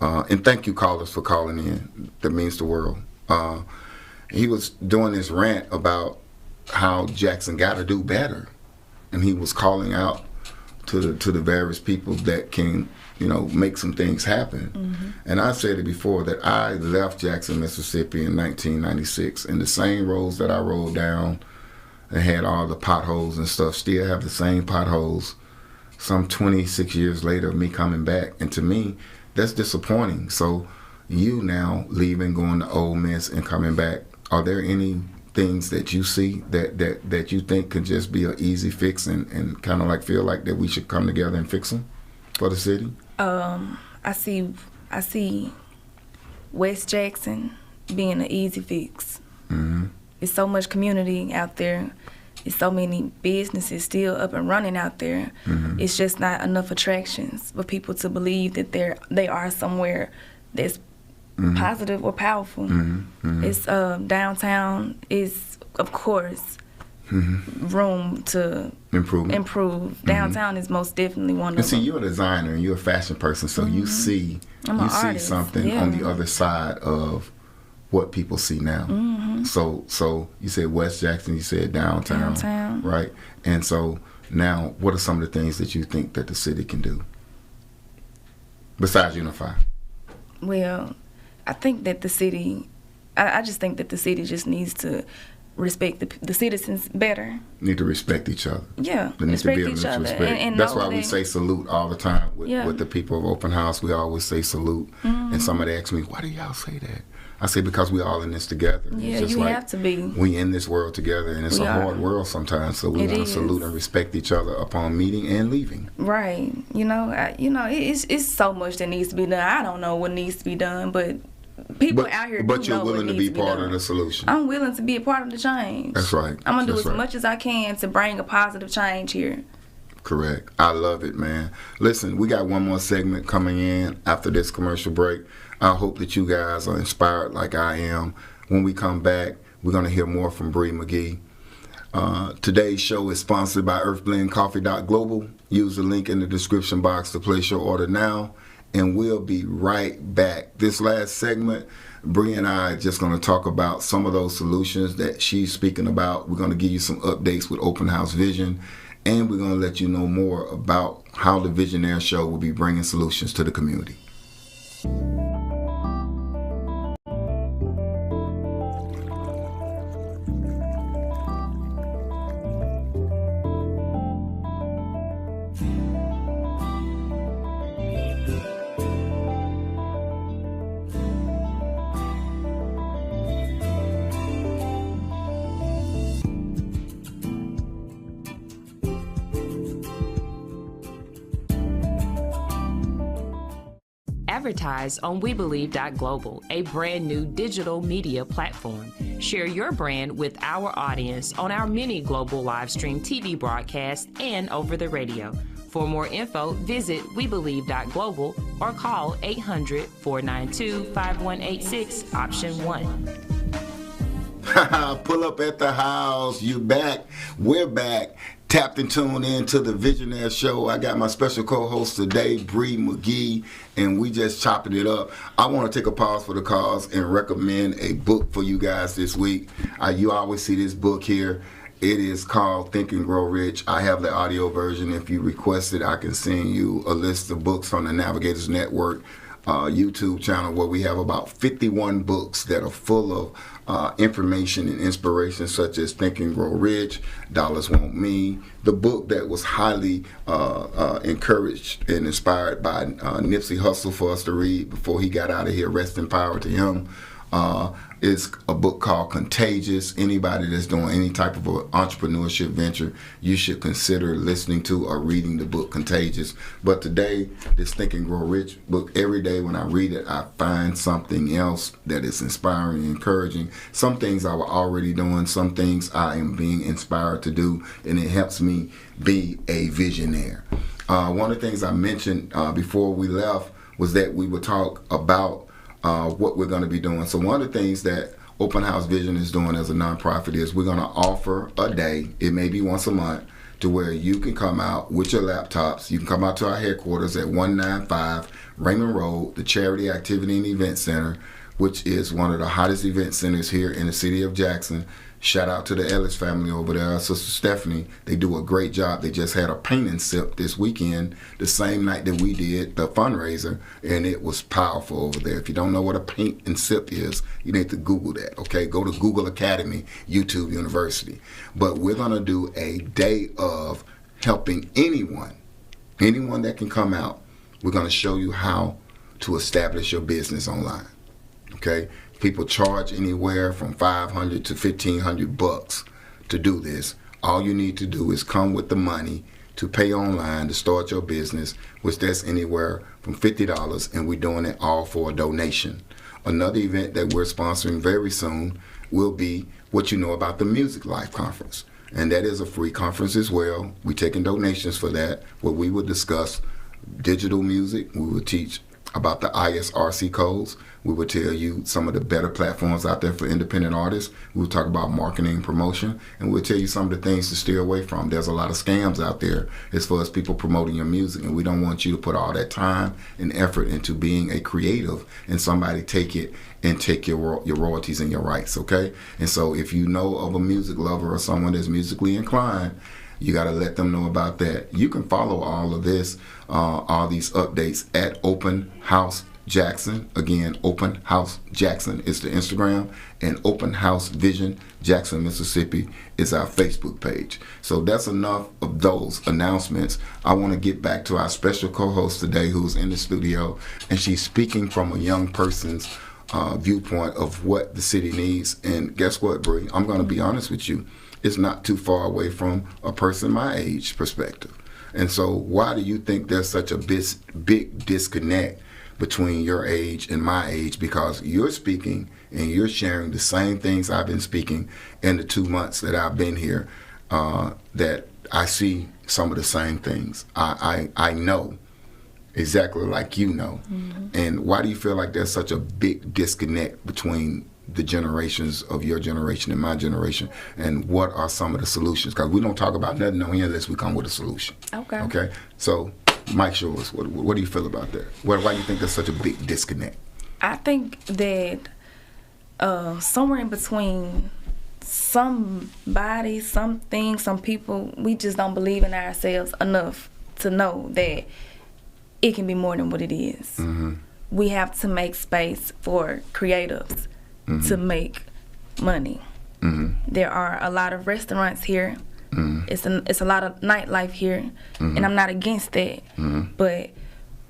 and thank you callers for calling in. That means the world. He was doing this rant about how Jackson got to do better. And he was calling out to the various people that can, make some things happen. And I've said it before that I left Jackson, Mississippi in 1996, and the same roads that I rode down and had all the potholes and stuff still have the same potholes some 26 years later of me coming back. And to me, that's disappointing. So you now leaving, going to Ole Miss and coming back, are there any things that you see that you think could just be an easy fix and kind of like feel like that we should come together and fix them for the city? I see West Jackson being an easy fix. It's so much community out there. It's so many businesses still up and running out there. It's just not enough attractions for people to believe that they are somewhere that's positive or powerful. It's downtown is, of course, room to improve. Downtown is most definitely one of them. And see, you're a designer and you're a fashion person, so you see something on the other side of what people see now. So you said West Jackson, you said downtown, right? And so now, what are some of the things that you think that the city can do besides unify? Well, I think that the city, I just think that the city just needs to respect the citizens better. Need to respect each other. Yeah, There needs to be a mutual respect. And That's know why we that- say salute all the time with the people of Open House. We always say salute. And somebody asks me, why do y'all say that? I say because we all in this together. Yeah, It's just you like have to be. We in this world together, and it's We a are. hard world sometimes. So we It want to is. salute and respect each other upon meeting and leaving. Right. It's so much that needs to be done. I don't know what needs to be done, but people out here But do you're know what willing to needs be part done. of the solution. I'm willing to be a part of the change. That's right. I'm gonna do That's as right. much as I can to bring a positive change here. Correct. I love it, man. Listen, we got one more segment coming in after this commercial break. I hope that you guys are inspired like I am. When we come back, we're going to hear more from Bree Magee. Today's show is sponsored by EarthBlendCoffee.global. Use the link in the description box to place your order now, and we'll be right back. This last segment, Bree and I are just going to talk about some of those solutions that she's speaking about. We're going to give you some updates with Open House Vision, and we're going to let you know more about how the Visionaire Show will be bringing solutions to the community. Advertise on WeBelieve.global, a brand new digital media platform. Share your brand with our audience on our many global live stream TV broadcasts and over the radio. For more info, visit WeBelieve.global or call 800-492-5186, option 1. Pull up at the house. You back. We're back. Tapped and tuned in to the Visionaire Show. I got my special co-host today, Bree Magee, and we just chopping it up. I want to take a pause for the cause and recommend a book for you guys this week. You always see this book here. It is called Think and Grow Rich. I have the audio version. If you request it, I can send you a list of books from the Navigators Network YouTube channel, where we have about 51 books that are full of information and inspiration, such as Think and Grow Rich, Dollars Want Me, the book that was highly encouraged and inspired by Nipsey Hussle for us to read before he got out of here. Rest in power to him. Is a book called Contagious. Anybody that's doing any type of an entrepreneurship venture, you should consider listening to or reading the book Contagious. But today, this Think and Grow Rich book, every day when I read it, I find something else that is inspiring and encouraging. Some things I was already doing, some things I am being inspired to do, and it helps me be a visionaire. One of the things I mentioned before we left was that we would talk about what we're going to be doing. So one of the things that Open House Vision is doing as a nonprofit is we're going to offer a day, it may be once a month, to where you can come out with your laptops. You can come out to our headquarters at 195 Raymond Road, the Charity Activity and Event Center, which is one of the hottest event centers here in the city of Jackson. Shout out to the Ellis family over there, Sister Stephanie. They do a great job. They just had a paint and sip this weekend, the same night that we did the fundraiser, and it was powerful over there. If you don't know what a paint and sip is, you need to Google that, okay? Go to Google Academy, YouTube University. But we're going to do a day of helping anyone that can come out. We're going to show you how to establish your business online, okay? People charge anywhere from $500 to $1,500 to do this. All you need to do is come with the money to pay online to start your business, which that's anywhere from $50, and we're doing it all for a donation. Another event that we're sponsoring very soon will be What You Know About the Music Live Conference, and that is a free conference as well. We're taking donations for that, where we will discuss digital music. We will teach about the ISRC codes. We will tell you some of the better platforms out there for independent artists. We'll talk about marketing and promotion, and we'll tell you some of the things to steer away from. There's a lot of scams out there as far as people promoting your music, and we don't want you to put all that time and effort into being a creative and somebody take it and take your royalties and your rights, okay? And so if you know of a music lover or someone that's musically inclined, you got to let them know about that. You can follow all of this, all these updates at Open House Jackson. Again, Open House Jackson is the Instagram, and Open House Vision Jackson, Mississippi is our Facebook page. So that's enough of those announcements. I want to get back to our special co-host today, who's in the studio, and she's speaking from a young person's viewpoint of what the city needs. And guess what, Bree? I'm going to be honest with you. It's not too far away from a person my age perspective. And so why do you think there's such a big disconnect between your age and my age? Because you're speaking and you're sharing the same things I've been speaking in the 2 months that I've been here, that I see some of the same things. I know exactly like you know. Mm-hmm. And why do you feel like there's such a big disconnect between the generations of your generation and my generation, and what are some of the solutions? Because we don't talk about nothing on here unless we come with a solution. Okay. So, Mike Shores, what do you feel about that? Why do you think there's such a big disconnect? I think that somewhere in between, somebody, something, some people, we just don't believe in ourselves enough to know that it can be more than what it is. Mm-hmm. We have to make space for creatives to make money. Mm-hmm. There are a lot of restaurants here. Mm-hmm. It's a lot of nightlife here, and I'm not against that. Mm-hmm. But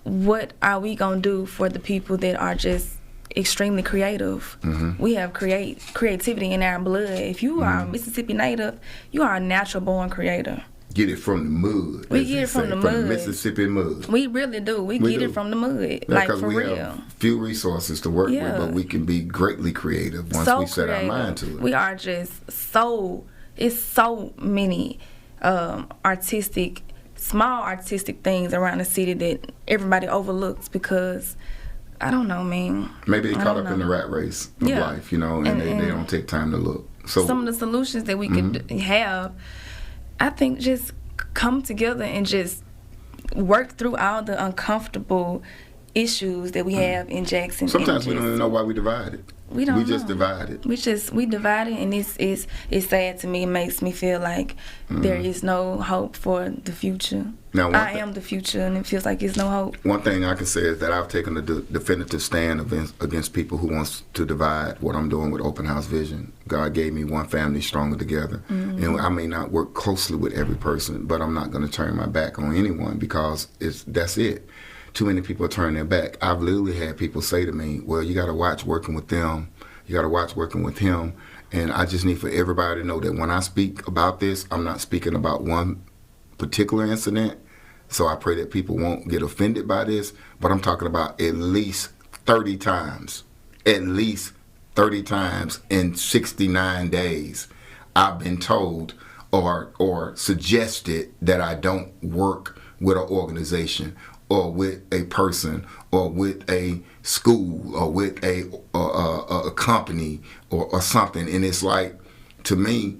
what are we gonna do for the people that are just extremely creative? Mm-hmm. We have creativity in our blood. If you are a Mississippi native, you are a natural born creator. Get it from the mud. We get it from the mud. From the Mississippi mud. We really do. We get it from the mud, like for real. We have few resources to work with, but we can be greatly creative once we set our mind to it. We are just it's so many small artistic things around the city that everybody overlooks because, I don't know, man. Maybe they caught up in the rat race of life, and they don't take time to look. So some of the solutions that we could have, I think, just come together and just work through all the uncomfortable issues that we have in Jackson. Sometimes we don't even know why we divided. We don't know. Just divided. We divided, and it's sad to me. It makes me feel like there is no hope for the future. Now, I am the future, and it feels like there's no hope. One thing I can say is that I've taken a definitive stand against people who wants to divide what I'm doing with Open House Vision. God gave me one family stronger together. Mm-hmm. And I may not work closely with every person, but I'm not going to turn my back on anyone because that's it. Too many people are turning their back. I've literally had people say to me, well, you got to watch working with them. You got to watch working with him. And I just need for everybody to know that when I speak about this, I'm not speaking about one particular incident. So I pray that people won't get offended by this. But I'm talking about at least 30 times. At least 30 times in 69 days, I've been told or suggested that I don't work with an organization or with a person or with a school or with a company or something. And it's like, to me,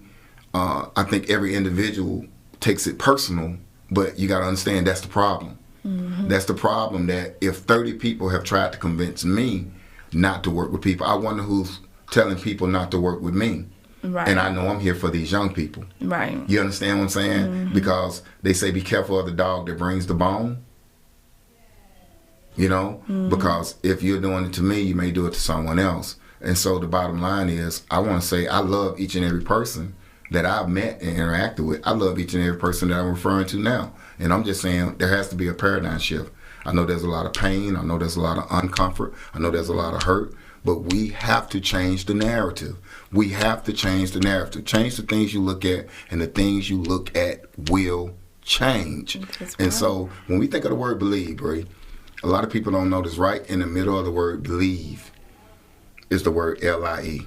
I think every individual takes it personal, but you got to understand that's the problem. Mm-hmm. That's the problem, that if 30 people have tried to convince me not to work with people, I wonder who's telling people not to work with me. Right. And I know I'm here for these young people. Right. You understand what I'm saying? Mm-hmm. Because they say be careful of the dog that brings the bone. Mm-hmm. Because if you're doing it to me, you may do it to someone else. And so the bottom line is, I want to say I love each and every person that I've met and interacted with. I love each and every person that I'm referring to now. And I'm just saying there has to be a paradigm shift. I know there's a lot of pain. I know there's a lot of uncomfort. I know there's a lot of hurt. But we have to change the narrative. We have to change the narrative. Change the things you look at, and the things you look at will change. And so when we think of the word believe, Bree, a lot of people don't notice right in the middle of the word believe is the word L-I-E,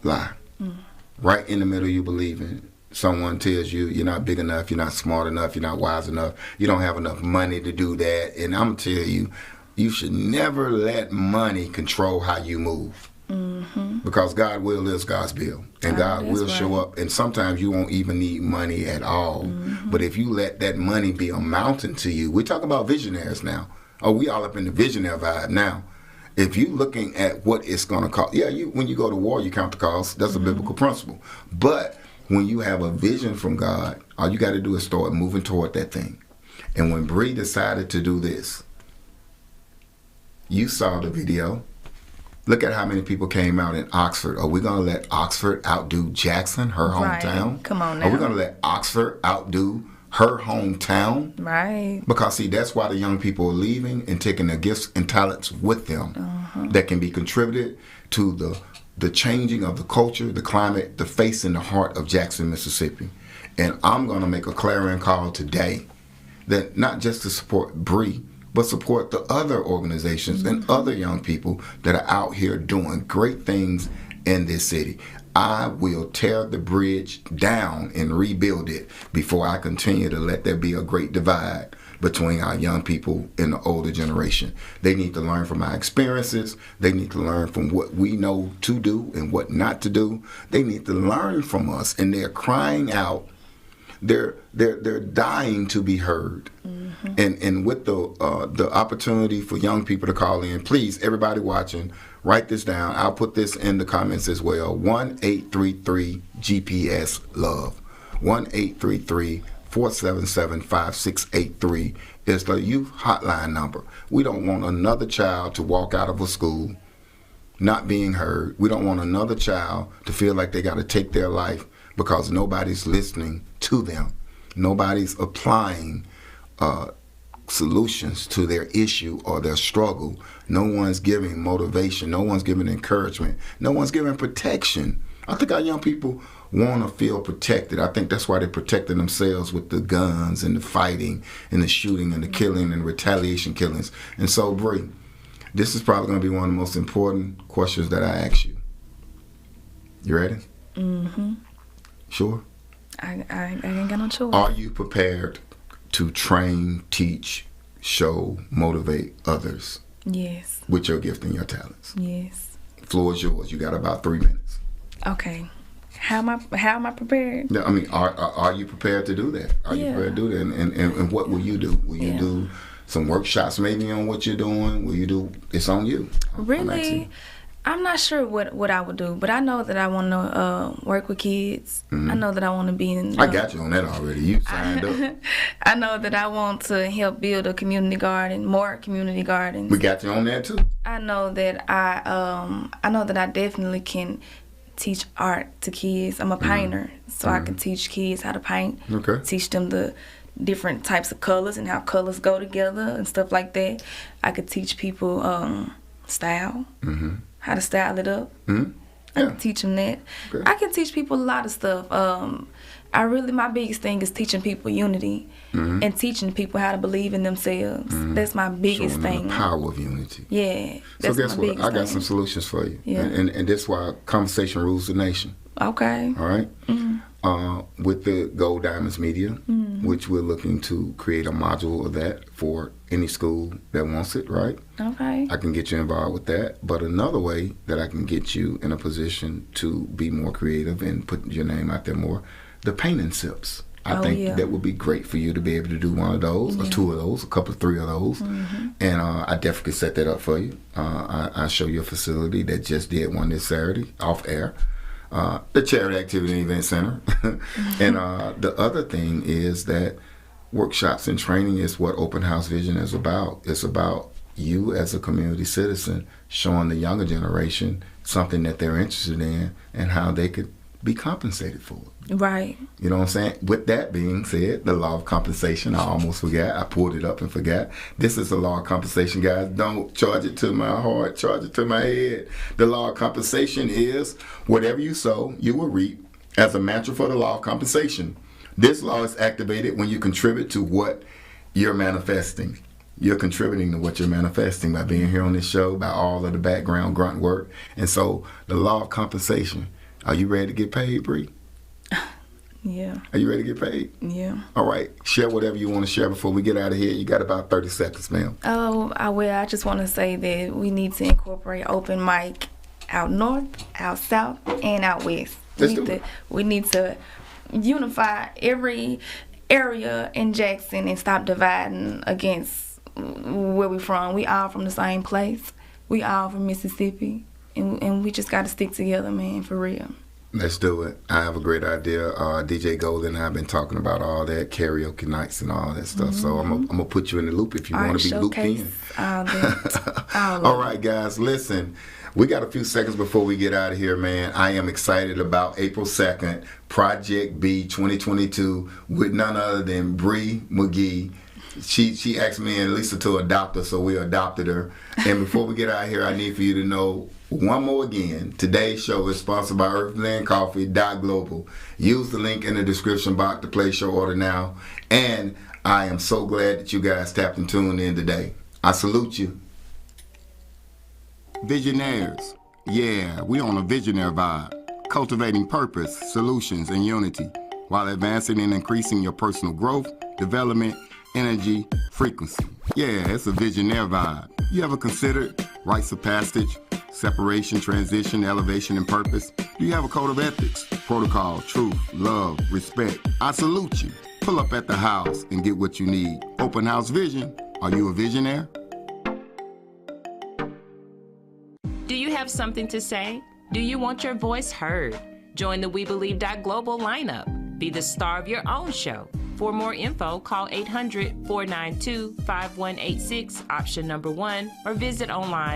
lie. Mm. Right in the middle you believe in. Someone tells you you're not big enough, you're not smart enough, you're not wise enough, you don't have enough money to do that. And I'm telling you, you should never let money control how you move. Mm-hmm. Because God's will is God's bill. And God will show up. And sometimes you won't even need money at all. Mm-hmm. But if you let that money be a mountain to you, we're talking about visionaries now. Oh, we all up in the visionary vibe now. If you're looking at what it's going to cost, when you go to war, you count the cost. That's a biblical principle. But when you have a vision from God, all you got to do is start moving toward that thing. And when Bree decided to do this, you saw the video. Look at how many people came out in Oxford. Are we going to let Oxford outdo Jackson, her hometown? Right. Come on now. Are we going to let Oxford outdo her hometown? Right. Because, see, that's why the young people are leaving and taking their gifts and talents with them that can be contributed to the changing of the culture, the climate, the face and the heart of Jackson, Mississippi. And I'm going to make a clarion call today that not just to support Bree, but support the other organizations and other young people that are out here doing great things in this city. I will tear the bridge down and rebuild it before I continue to let there be a great divide between our young people and the older generation. They need to learn from our experiences. They need to learn from what we know to do and what not to do. They need to learn from us, and they're crying out. They're dying to be heard. And with the opportunity for young people to call in, please, everybody watching, write this down. I'll put this in the comments as well. 1-833-GPS-LOVE. 1-833-477-5683 is the youth hotline number. We don't want another child to walk out of a school not being heard. We don't want another child to feel like they got to take their life because nobody's listening to them. Nobody's applying solutions to their issue or their struggle. No one's giving motivation. No one's giving encouragement. No one's giving protection. I think our young people want to feel protected. I think that's why they're protecting themselves with the guns and the fighting and the shooting and the killing and retaliation killings. And so, Bree, this is probably going to be one of the most important questions that I ask you. You ready? Sure? I ain't got no choice. Are you prepared to train, teach, show, motivate others? Yes. With your gift and your talents? Yes. The floor is yours. You got about 3 minutes. Okay. How am I prepared? I mean, are you prepared to do that? Are you prepared to do that? And what will you do? Will you do some workshops maybe on what you're doing? Will you do, it's on you. Really? I'm not sure what I would do, but I know that I want to work with kids. I know that I want to be in... I got you on that already. You signed up. I know that I want to help build a community garden, more community gardens. We got you on that too. I know that I definitely can teach art to kids. I'm a painter, so I can teach kids how to paint. Okay. Teach them the different types of colors and how colors go together and stuff like that. I could teach people style. How to style it up. I can teach them that. Okay. I can teach people a lot of stuff. My biggest thing is teaching people unity and teaching people how to believe in themselves. That's my biggest thing. The power of unity. Yeah. So guess what? I got some solutions for you. Yeah. And that's why conversation rules the nation. Okay. All right? With the Gold Diamonds Media, which we're looking to create a module of that for any school that wants it, right? Okay. I can get you involved with that. But another way that I can get you in a position to be more creative and put your name out there more, the painting sips. I think that would be great for you to be able to do one of those, or 2 of those, a couple of 3 of those. And I definitely set that up for you. I show you a facility that just did one this Saturday, off air. The Charity Activity and Event Center. And the other thing is that workshops and training is what Open House Vision is about. It's about you as a community citizen showing the younger generation something that they're interested in and how they could be compensated for it. Right. You know what I'm saying? With that being said, the law of compensation, I almost forgot. I pulled it up and forgot. This is the law of compensation, guys. Don't charge it to my heart, charge it to my head. The law of compensation is whatever you sow, you will reap as a mantra for the law of compensation. This law is activated when you contribute to what you're manifesting. You're contributing to what you're manifesting by being here on this show, by all of the background grunt work. And so the law of compensation, are you ready to get paid, Bree? Yeah. Are you ready to get paid? Yeah. All right. Share whatever you want to share before we get out of here. You got about 30 seconds, ma'am. Oh, I just want to say that we need to incorporate open mic out north, out south, and out west. We need to unify every area in Jackson and stop dividing against where we from. We all from the same place. We all from Mississippi. And we just got to stick together, man, for real. Let's do it. I have a great idea. DJ Golden and I have been talking about all that, karaoke nights and all that stuff. So I'm gonna put you in the loop if you want to be looped in. All right, guys, listen. We got a few seconds before we get out of here, man. I am excited about April 2nd, Project B2022 with none other than Magee. She asked me and Lisa to adopt her, so we adopted her. And before we get out of here, I need for you to know one more again. Today's show is sponsored by EarthlandCoffee.global. Use the link in the description box to place your order now. And I am so glad that you guys tapped and tuned in today. I salute you. Visionaires. Yeah, we on a visionary vibe. Cultivating purpose, solutions, and unity while advancing and increasing your personal growth, development, energy, frequency. Yeah, it's a visionary vibe. You ever considered rites of passage, separation, transition, elevation, and purpose? Do you have a code of ethics, protocol, truth, love, respect? I salute you. Pull up at the house and get what you need. Open house vision. Are you a visionary? Do you have something to say? Do you want your voice heard? Join the WeBelieve.global lineup. Be the star of your own show. For more info, call 800-492-5186, option number 1, or visit online